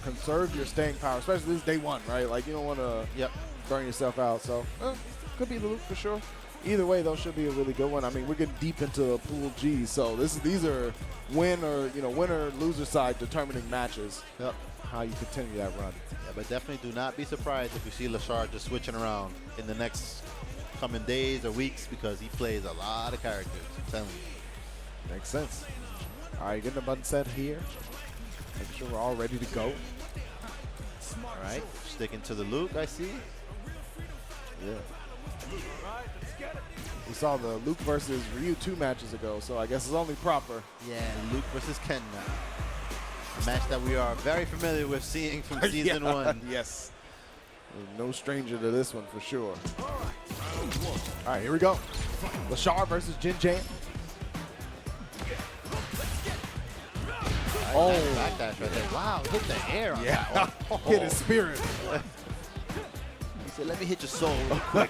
conserve your staying power, especially this is day one, right? Like you don't want to burn yourself out. So could be the Luke for sure. Either way, though, should be a really good one. I mean, we're getting deep into Pool G, so these are winner loser side determining matches. Yep. How you continue that run. Yeah, but definitely do not be surprised if you see Leshar just switching around in the next coming days or weeks because he plays a lot of characters. I'm telling you. Makes sense. All right, getting the button set here. Make sure we're all ready to go. All right, sticking to the Luke, I see. Yeah. We saw the Luke versus Ryu 2 matches ago, so I guess it's only proper. Yeah, Luke versus Ken now. A match that we are very familiar with seeing from season 1. Yes. No stranger to this one for sure. All right, here we go. Leshar versus Jennjam. Oh, backdash right there. Wow, hit the air on that one. Hit his spirit. He said, let me hit your soul real quick.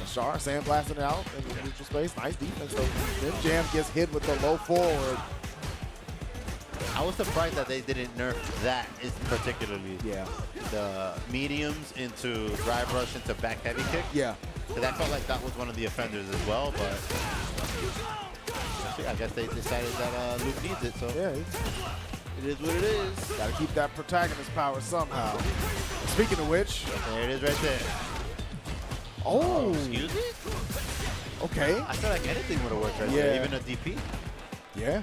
Leshar sandblasting it out in the neutral space. Nice defense though. Jennjam gets hit with the low forward. I was surprised that they didn't nerf that particularly. Yeah. The mediums into drive rush into back heavy kick. Yeah. Because I felt like that was one of the offenders as well, but I guess they decided that Luke needs it, so Yeah. it is what it is. Got to keep that protagonist power somehow. Speaking of which. There it is right there. Oh. Excuse me? Okay. I feel like anything would have worked right there, even a DP. Yeah.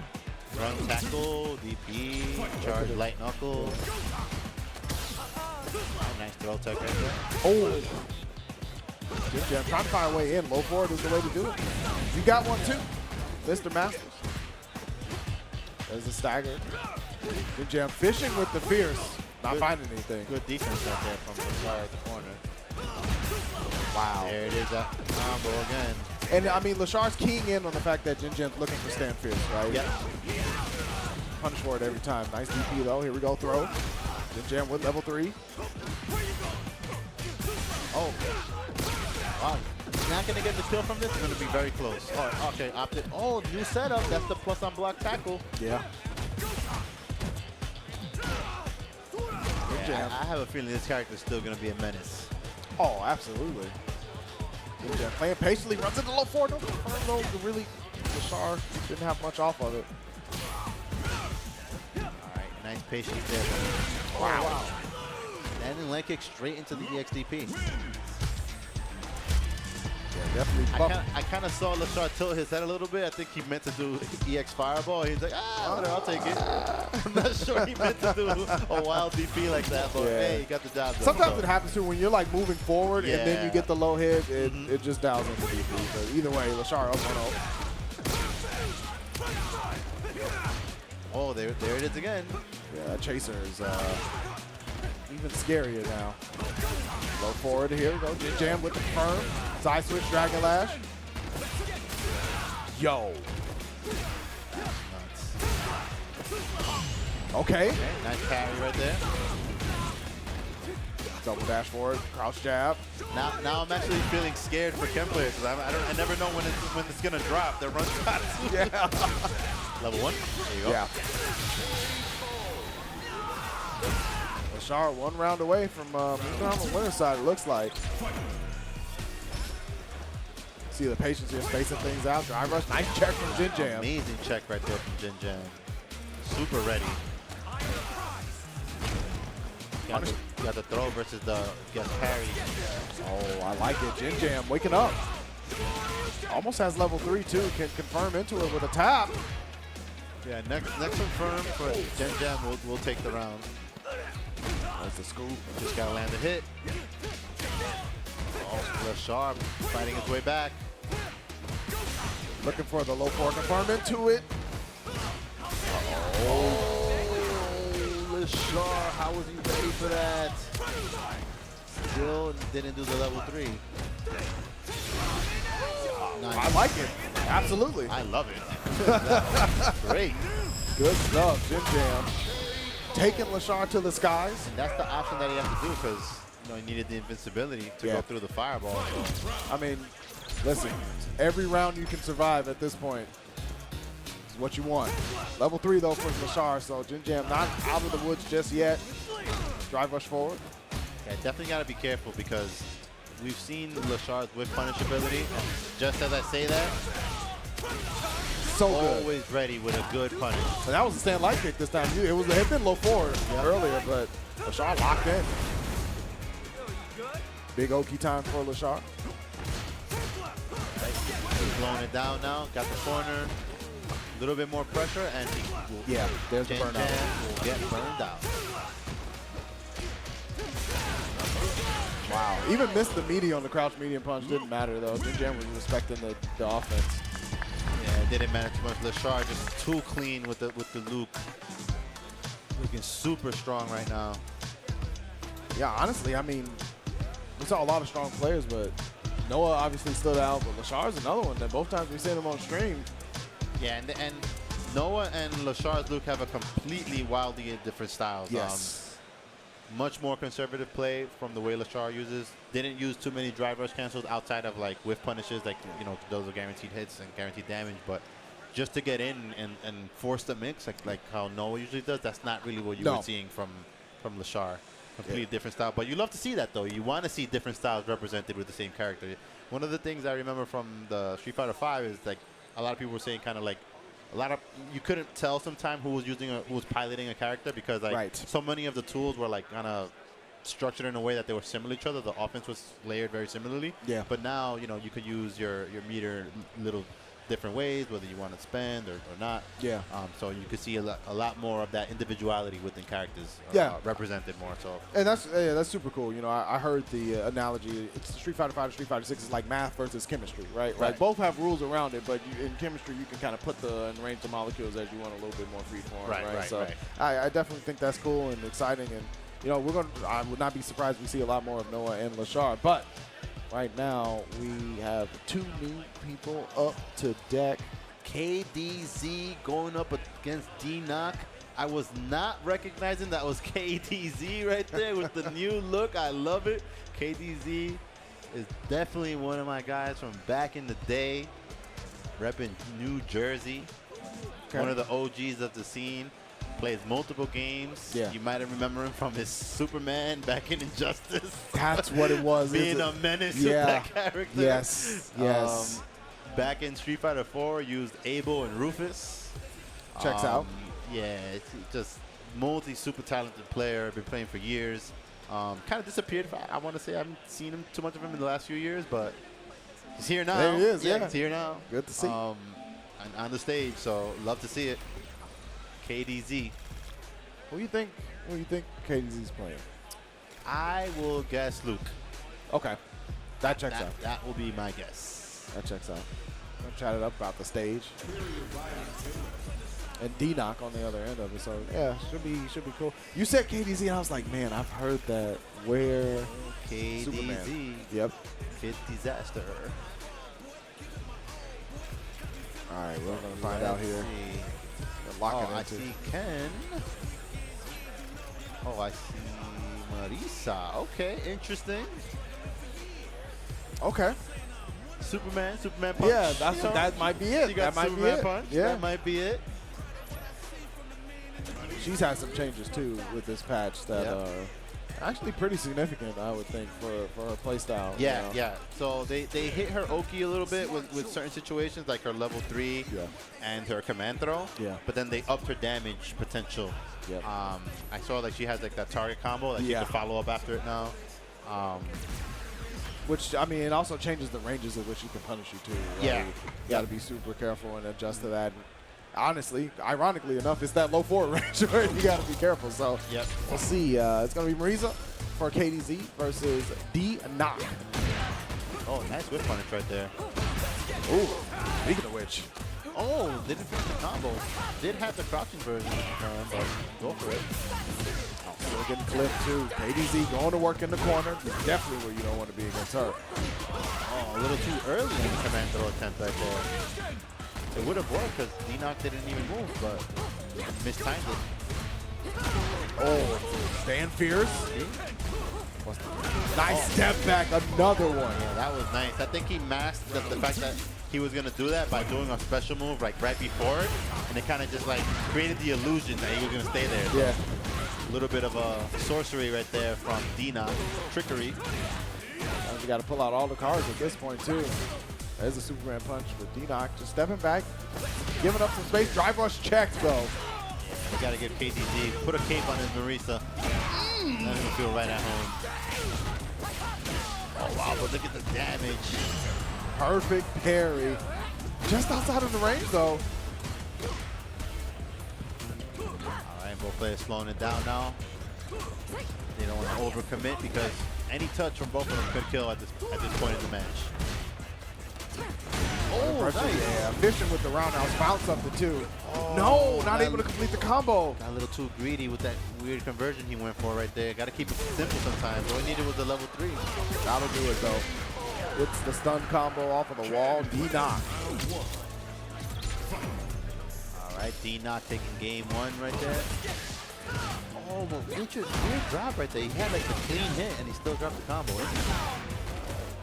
Run tackle, DP, charge light knuckle. Oh, nice throw tech right there. Oh. Jennjam trying to find a way in. Low forward is the way to do it. You got one too, Mr. Masters. There's a stagger. Jennjam fishing with the fierce. Not finding anything. Good defense right there from the side at the corner. Wow. There it is, that combo again. And I mean, Leshar's keying in on the fact that Jennjam's looking for stand fierce, right? Yep. Punish for it every time. Nice DP though. Here we go, throw. Jennjam with level 3. Oh. Wow. He's not going to get the kill from this. It's going to be very close. Oh, okay, opted. Oh, new setup. That's the plus on block tackle. Yeah. Yeah, I have a feeling this character is still going to be a menace. Oh, absolutely. Jennjam playing patiently, runs into low 4. No confirm though. Really, Leshar didn't have much off of it. All right, nice patience there. Wow. Landing leg kick straight into the EXDP. Yeah, Definitely buff. I kind of saw Leshar tilt his head a little bit. I think he meant to do EX Fireball. He's like, whatever, I'll take it. I'm not sure he meant to do a wild DP like that, but hey, he got the job done. Sometimes so. it happens too when you're like moving forward and then you get the low hit, it just dials into DP. But either way, Leshar up 1-0. Oh, there it is again. Yeah, that Chaser is even scarier now. Low forward here. Go Jennjam with the confirm. Side switch, Dragon Lash. Yo. Okay. Nice carry right there. Double dash forward, crouch jab. Now I'm actually feeling scared for Chem players because I never know when it's gonna drop. Their run shots. Yeah. Level 1. There you go. Yeah. Leshar 1 round away from moving on the winner's side, it looks like. See the patience here, spacing things out. Drive rush, nice check from Jennjam. Amazing check right there from Jennjam. Super ready. Got the throw versus the parry. Oh, I like it. Jennjam waking up. Almost has level 3 too. Can confirm into it with a tap. Yeah, next confirm for Jennjam will take the round. That's the scoop. Just gotta land a hit. Oh, Leshar fighting his way back. Looking for the low 4 confirm into it. Leshar, how was he ready for that? Still didn't do the level 3. Nice. I like it. Absolutely. I love it. Great. Good stuff, Jennjam. Taking Leshar to the skies. And that's the option that he has to do because he needed the invincibility to go through the fireball. So. I mean, listen, every round you can survive at this point is what you want. Level 3 though for Leshar, so Jennjam not out of the woods just yet. Drive rush forward. Yeah, definitely got to be careful because we've seen Leshar's whip punish ability. And just as I say that, So good. always ready with a good punish. And that was a stand light kick this time. It had been low forward earlier, but Leshar locked in. Big Oki time for Leshar. He's blowing it down now. Got the corner. A little bit more pressure, and he will, There's the burnout. will get burned out. Wow. Even missed the meaty on the crouch medium punch. Didn't matter though. Jennjam was respecting the offense. Yeah, it didn't matter too much. Leshar just too clean with the Luke. Looking super strong right now. Yeah, honestly, I mean, we saw a lot of strong players, but Noah obviously stood out, but Leshar's another one that both times we seen him on stream. Yeah, and Noah and Leshar's Luke have a completely wildly different styles. Yes. Much more conservative play from the way Leshar uses. Didn't use too many drive rush cancels outside of like whiff punishes, like those are guaranteed hits and guaranteed damage. But just to get in and force the mix, like how Noah usually does, that's not really what you were seeing from Leshar. Completely different style. But you love to see that though. You want to see different styles represented with the same character. One of the things I remember from the Street Fighter V is like a lot of people were saying kind of like you couldn't tell sometime who was piloting a character because like so many of the tools were like kind of structured in a way that they were similar to each other. The offense was layered very similarly. Yeah. But now you could use your meter little different ways, whether you want to spend or not. Yeah. So you could see a lot more of that individuality within characters represented more. So. And that's super cool. I heard the analogy. It's Street Fighter V to Street Fighter 6 is like math versus chemistry, right? Like both have rules around it, but in chemistry you can kind of put and arrange the molecules as you want, a little bit more freeform, right? So I definitely think that's cool and exciting, and I would not be surprised if we see a lot more of Noah and Leshar, but. Right now, we have 2 new people up to deck. KDZ going up against Dknock. I was not recognizing that was KDZ right there with the new look. I love it. KDZ is definitely one of my guys from back in the day, repping New Jersey. Okay. One of the OGs of the scene. Plays multiple games. Yeah. You might remember him from his Superman back in Injustice. That's what it was. Being a menace with that character. Yes. Back in Street Fighter 4, used Abel and Rufus. Checks out. Yeah, it's just super talented player. Been playing for years. Kind of disappeared. I want to say I haven't seen him too much of him in the last few years, but He's here now. There he is, yeah. He's here now. Good to see. On the stage, so love to see it. KDZ. Who do you think KDZ's playing? I will guess Luke. Okay. That checks out. That will be my guess. That checks out. I'm chatted up about the stage. And Dknock on the other end of it, so yeah, should be cool. You said KDZ, and I was like, man, I've heard that. Where? KDZ. Superman. Yep. Kid Disaster. All right, we're gonna find out here. Oh, I see Ken. Oh, I see Marisa. Okay, interesting. Okay. Superman punch. Yeah, that might be it. You got that might Superman be it. punch. Yeah. That might be it. She's had some changes too with this patch that are actually pretty significant, I would think, for her playstyle. Yeah, you know? yeah. So they hit her Oki a little bit with certain situations, like her level 3 and her command throw. Yeah. But then they upped her damage potential. Yep. I saw like she has like that target combo that she can follow up after it now. Which, I mean, it also changes the ranges at which you can punish you too. Right? Yeah. You got to be super careful and adjust to that. Honestly, ironically enough, it's that low forward range where you got to be careful. So we'll see. It's going to be Marisa for KDZ versus Dknock. Oh, nice whip punish right there. Ooh, speaking of which. Oh, they didn't finish the combo. Did have the crouching version, but go for it. Still getting clipped too. KDZ going to work in the corner. Definitely where you don't want to be against her. Oh, a little too early in the command throw attempt right there. It would have worked because Dknock didn't even move, but mistimed it. Oh, stand fierce. Nice step back, another one. Yeah, that was nice. I think he masked the fact that he was going to do that by doing a special move like right before it, and it kind of just like created the illusion that he was going to stay there. Yeah. A little bit of a sorcery right there from Dknock. Trickery. You got to pull out all the cards at this point too. There's a Superman punch with Dknock just stepping back, giving up some space. Drive rush checks though. We got to give KDZ, put a cape on his Marisa. Let him feel right at home. Oh wow, but look at the damage. Perfect parry. Just outside of the range though. Alright, both players slowing it down now. They don't want to overcommit because any touch from both of them could kill at this point in the match. Oh, nice. Yeah, fishing with the roundhouse bounce up the two. Oh, no, not able to complete the combo. Got a little too greedy with that weird conversion he went for right there. Got to keep it simple sometimes. All he needed was the level 3. That'll do it though. It's the stun combo off of the wall. Dknock. All right, Dknock taking game 1 right there. Oh, but weird drop right there. He had like a clean hit and he still dropped the combo.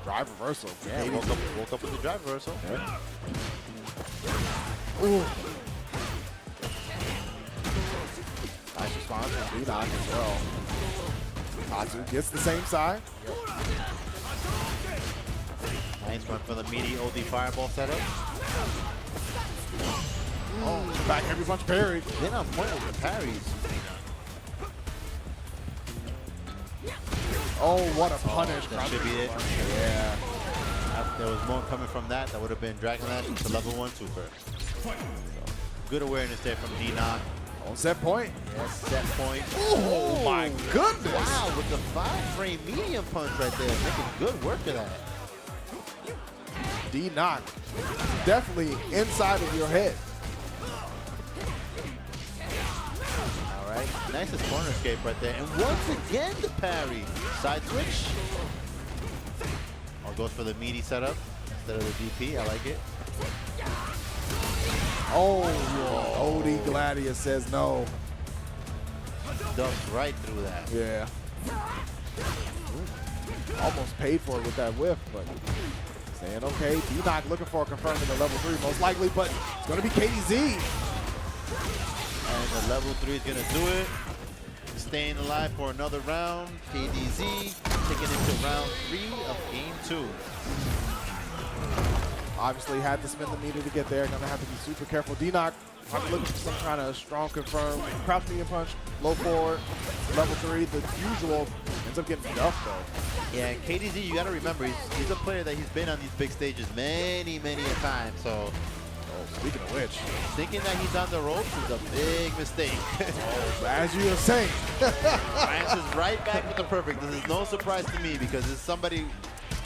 Drive reversal. Yeah, woke up with the drive reversal. Yeah. Ooh. Nice response from Dknock as well. Tatsu gets the same side. Nice one for the meaty OD fireball setup. Oh, back every punch parried. Then on point with the parries. Oh, what a punish. That should be it. Yeah. If there was more coming from that, that would have been Dragon Lash to level 1 super. So, good awareness there from Dknock. On set point. Yes, set point. Oh my goodness. Wow, with the 5-frame medium punch right there. Making good work of that. Dknock. Definitely inside of your head. All right, nicest corner escape right there. And once again, the parry. Side switch. Goes for the meaty setup instead of the DP. I like it. Oh, OD Gladius says no. Ducks right through that. Yeah. Almost paid for it with that whiff, but saying okay. Dknock looking for confirming the level 3 most likely, but it's going to be KDZ. And the level 3 is going to do it. Staying alive for another round. KDZ taking it to round 3 of game 2. Obviously had to spend the meter to get there. Gonna have to be super careful. Dknock probably looking for some kind of strong confirm. Crouch medium punch, low forward, level 3, the usual. Ends up getting duffed though. Yeah, and KDZ, you got to remember, he's a player that he's been on these big stages many a time. So, Speaking of which, thinking that he's on the ropes is a big mistake. as you were saying, Answers right back with the perfect. This is no surprise to me because it's somebody.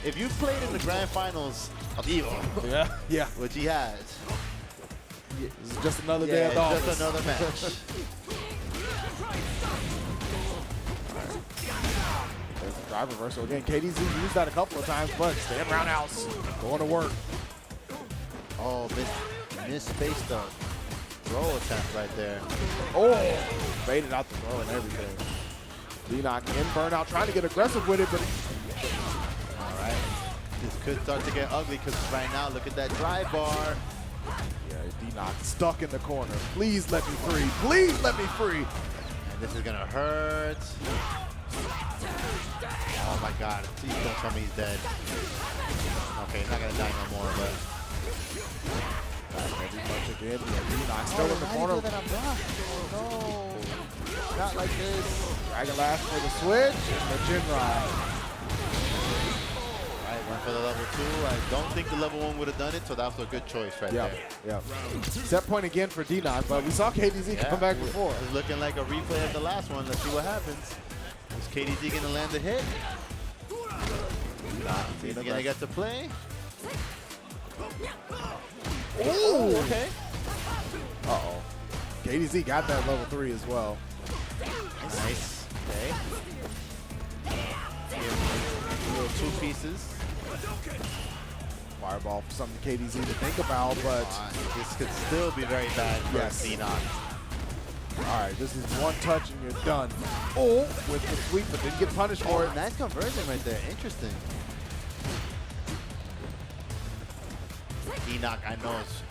If you've played in the grand finals of EVO, yeah, which he has, this is just another day at the office. just another match. There's a drive reversal again. KDZ used that a couple of times, but staying roundhouse, going to work. Oh, misspaced the throw attempt right there. Oh, baited out the throw and everything. Dknock in burnout, trying to get aggressive with it, but All right, this could start to get ugly because right now, look at that drive bar. yeah, Dknock stuck in the corner. Please let me free. Please let me free. And this is gonna hurt. Oh my God! Please don't tell me he's dead. Okay, he's not gonna die no more, but. Heavy punch again. Dknock still in the corner. Oh no! Not like this. Dragon Lash for the switch and the Jinrai. Alright, went for the level 2. I don't think the level 1 would have done it, so that was a good choice right there. Yeah. Set point again for Dknock, but we saw KDZ come back before. It's looking like a replay of the last one. Let's see what happens. Is KDZ gonna land a hit? He's gonna get to play. Oh, okay. Uh-oh. KDZ got that level 3 as well. Nice. Okay. Little 2 pieces. Fireball for something KDZ to think about, but this could still be very bad for Dknock. All right, this is one touch and you're done. Oh, with the sweep, but didn't get punished for it. Nice conversion right there. Interesting. Dknock, I know, is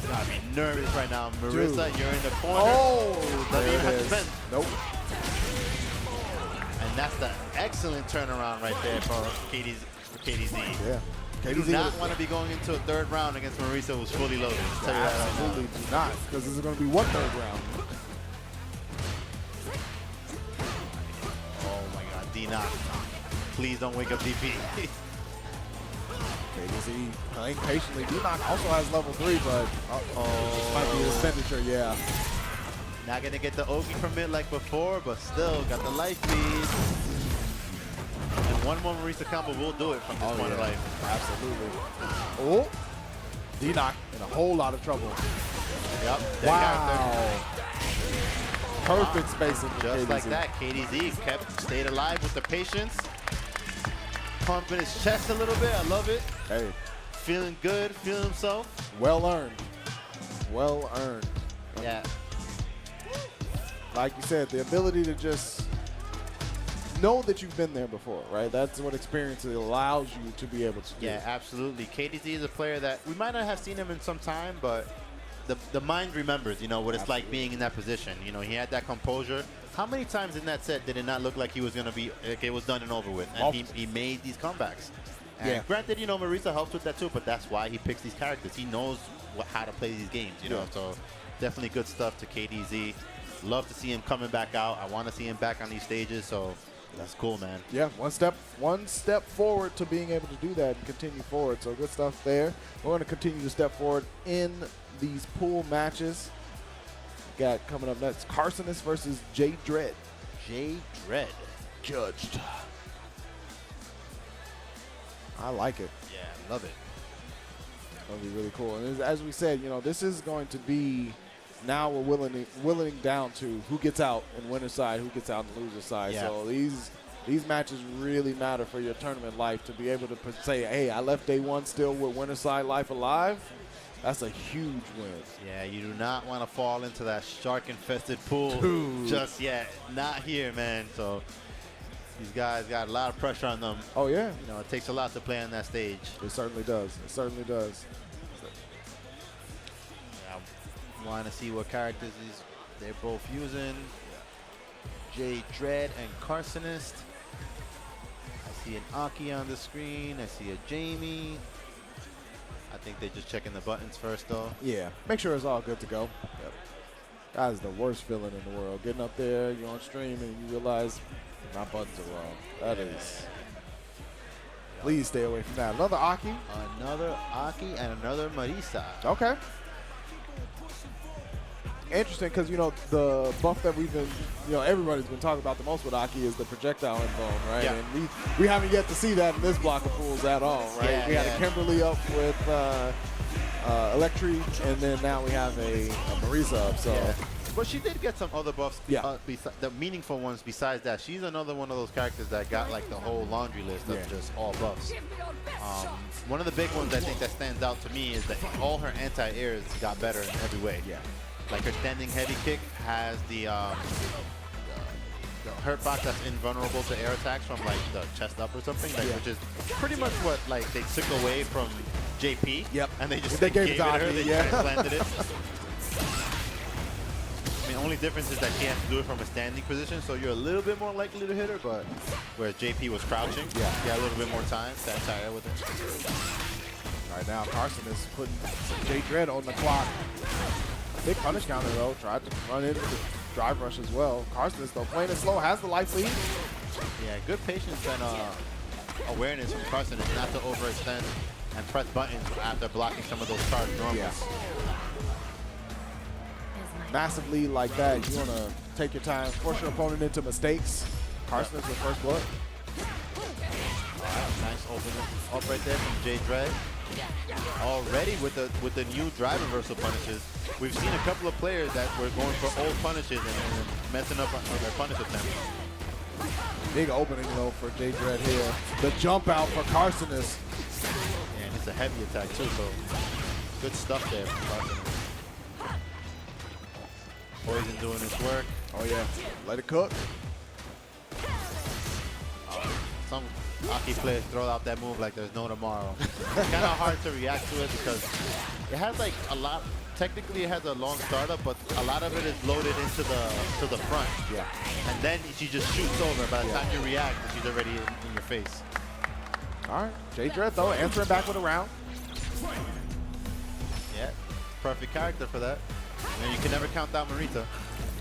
gotta be nervous right now. Marisa, Dude. you're in the corner. Oh, Doesn't even there have it to is. spend. Nope. And that's the excellent turnaround right there for KDZ. Yeah. You do not want to be going into a third round against Marisa who's fully loaded. I'll tell you that right now. Absolutely do not, because this is going to be one third round. Oh my God, Dknock. Please don't wake up DP. KDZ playing patiently. Dknock also has level 3, but might be an expenditure, yeah. Not going to get the Ogi from it like before, but still got the life feed. And one more Marisa combo will do it from this point of life. Absolutely. Oh, Dknock in a whole lot of trouble. Yep. Wow. Perfect spacing for Just KDZ. like that, KDZ stayed alive with the patience. Pumping his chest a little bit. I love it. Hey, Feeling good, feeling himself. well earned. Well earned. Yeah. Like you said, the ability to just know that you've been there before, right? That's what experience allows you to be able to do. Yeah, absolutely. KDZ is a player that we might not have seen him in some time, but the mind remembers, you know, what it's like being in that position. You know, he had that composure. How many times in that set did it not look like he was going to be, like it was done and over with? And he made these comebacks. And granted, you know, Marisa helps with that too, but that's why he picks these characters. He knows how to play these games, you know, so definitely good stuff to KDZ. Love to see him coming back out. I want to see him back on these stages, so that's cool, man. Yeah, one step forward to being able to do that and continue forward. So good stuff there. We're going to continue to step forward in these pool matches. We got coming up next, Kharsonist versus J Dread. J Dread. Judged. I like it. Yeah, love it. That'll be really cool. And as we said, you know, this is going to be, now we're willing down to who gets out in winner's side, who gets out in loser's side. Yeah. So these matches really matter for your tournament life, to be able to say, hey, I left day one still with winner's side life alive. That's a huge win. Yeah, you do not want to fall into that shark-infested pool just yet. Not here, man. So these guys got a lot of pressure on them. Oh, yeah. You know, it takes a lot to play on that stage. It certainly does. It certainly does. I want to see what characters they're both using. J Dread and Kharsonist. I see an Aki on the screen. I see a Jamie. I think they're just checking the buttons first, though. Yeah, make sure it's all good to go. Yep. That is the worst feeling in the world. Getting up there, you're on stream, and you realize my buttons are wrong. That is. Please stay away from that. Another Aki. Another Aki and another Marisa. Okay. Interesting, because, you know, the buff that we've been, you know, everybody's been talking about the most with Aki is the projectile invuln, right? Yeah. And we haven't yet to see that in this block of pools at all, right? Yeah, we had a Kimberly up with Electribe, and then now we have a Marisa up, so. Yeah. But she did get some other buffs, Yeah. the meaningful ones besides that. She's another one of those characters that got like the whole laundry list of just all buffs. One of the big ones I think that stands out to me is that all her anti-airs got better in every way. Yeah. Like her standing heavy kick has the hurt box that's invulnerable to air attacks from like the chest up or something, like, which is pretty much what like they took away from JP. Yep. And they just gave it to her. Aki, They transplanted it. I mean, only difference is that she has to do it from a standing position, so you're a little bit more likely to hit her. But whereas JP was crouching, you got a little bit more time to anti-air with it. Right now, Kharsonist putting some J-Dread on the clock. Big punish counter, though. Tried to run into the drive rush as well. Kharsonist, though, playing it slow, has the life lead. Yeah, good patience and awareness from Kharsonist not to overextend and press buttons after blocking some of those charged normals. Yeah. Massive lead like that, you want to take your time, force your opponent into mistakes. Kharsonist with first blood. Nice open up right there from J-Dread. Already with the new drive reversal punishes, we've seen a couple of players that were going for old punishes and messing up on their punish attempts. Big opening, though, for J-Dread here. The jump out for Kharsonist. Yeah, and it's a heavy attack, too, so good stuff there from Kharsonist. Poison doing his work. Oh, yeah. Let it cook. Some Aki players throw out that move like there's no tomorrow. It's kind of hard to react to it because it has like a lot. Technically, it has a long startup, but a lot of it is loaded into the front. Yeah. And then she just shoots over. By the time you react, she's already in your face. All right. J-Dread, though, answering back with a round. Yeah, perfect character for that. And you can never count out Marisa.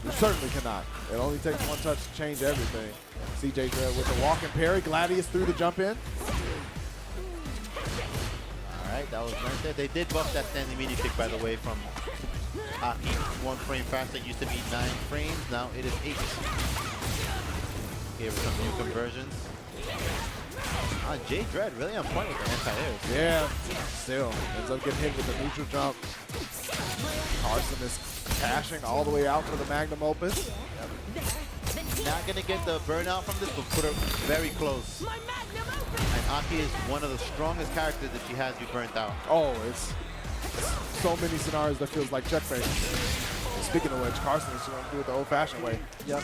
You certainly cannot. It only takes one touch to change everything. CJ Dread with the walk and parry. Gladius through the jump in. All right, that was nice there. They did buff that standing media kick, by the way, from Aki. 1 frame faster. It used to be 9 frames. Now it is 8. Gave her some new conversions. J-Dread really on point with the anti-airs. Yeah, still ends up getting hit with the neutral jump. Kharsonist cashing all the way out for the magnum opus. Not gonna get the burnout from this, but put her very close. And Aki is one of the strongest characters that she has you burnt out. Oh, it's so many scenarios that feels like checkmate. Speaking of which, Kharsonist going to do it the old-fashioned way. Yep.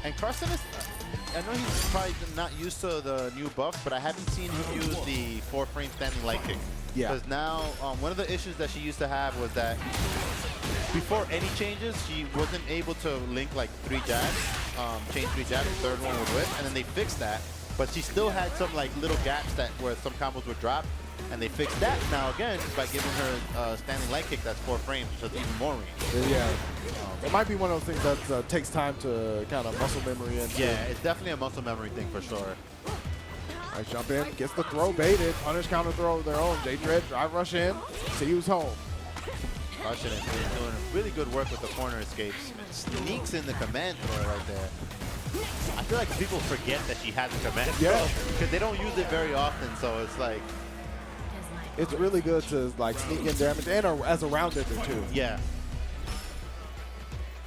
And Kharsonist, I know he's probably not used to the new buff, but I haven't seen him use the 4-frame standing light kick. Yeah. Because now, one of the issues that she used to have was that before any changes, she wasn't able to link like 3 jabs, chain 3 jabs, the third one would whip, and then they fixed that. But she still had some like little gaps that where some combos would drop, and they fixed that now again by giving her standing light kick that's 4 frames, so it's even more range. Yeah. It might be one of those things that takes time to kind of muscle memory in. Yeah, it's definitely a muscle memory thing for sure. Nice jump in, gets the throw baited, punish counter throw of their own. J-Dread drive rush in, see who's home. Rashid is doing really good work with the corner escapes. Sneaks in the command throw right there. I feel like people forget that she has a command throw because they don't use it very often, so it's like... It's really good to like sneak in damage and as a round ender too. Yeah.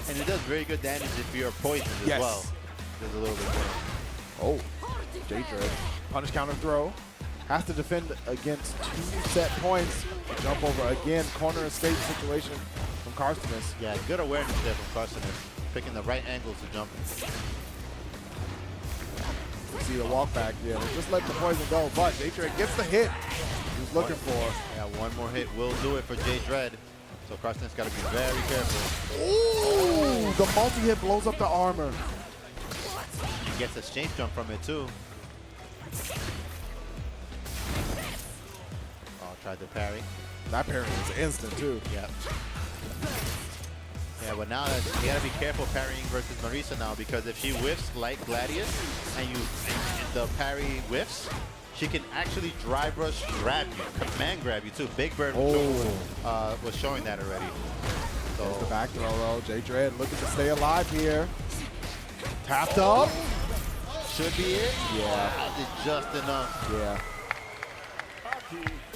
And it does very good damage if you're poisoned as well. There's a little bit more. Oh, J-Dread. Punish counter throw. Has to defend against 2 set points. Jump over again. Corner escape situation from Kharsonist. Yeah, good awareness there from Kharsonist. Picking the right angles to jump. You see the walk back. Yeah, just let the poison go. But J-Dread gets the hit he's looking for. Yeah, one more hit will do it for J-Dread. So Kharsonist got to be very careful. Ooh, the multi-hit blows up the armor. He gets a exchange jump from it too. Tried to parry. That parry was instant, too. Yep. Yeah, but now that you gotta be careful parrying versus Marisa now, because if she whiffs like Gladius and the parry whiffs, she can actually drive rush grab you, command grab you too. Big Bird was showing that already. So there's the back throw though. J Dread looking to stay alive here. Tapped up. Should be it. Yeah. Did just enough. Yeah.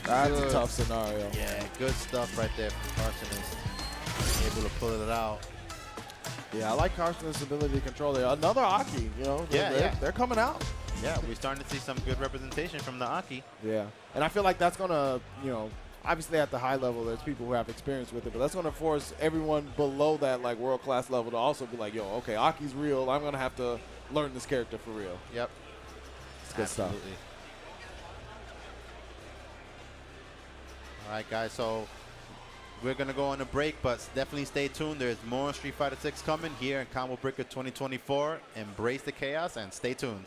That's a tough scenario. Yeah, good stuff right there from Kharsonist. Able to pull it out. Yeah, I like Kharsonist's ability to control it. Another Aki, you know. They're coming out. Yeah, we're starting to see some good representation from the Aki. Yeah. And I feel like that's going to, you know, obviously at the high level, there's people who have experience with it, but that's going to force everyone below that, like, world-class level to also be like, yo, okay, Aki's real. I'm going to have to learn this character for real. Yep. It's good stuff. All right, guys, so we're going to go on a break, but definitely stay tuned. There's more Street Fighter 6 coming here in Combo Breaker 2024. Embrace the chaos and stay tuned.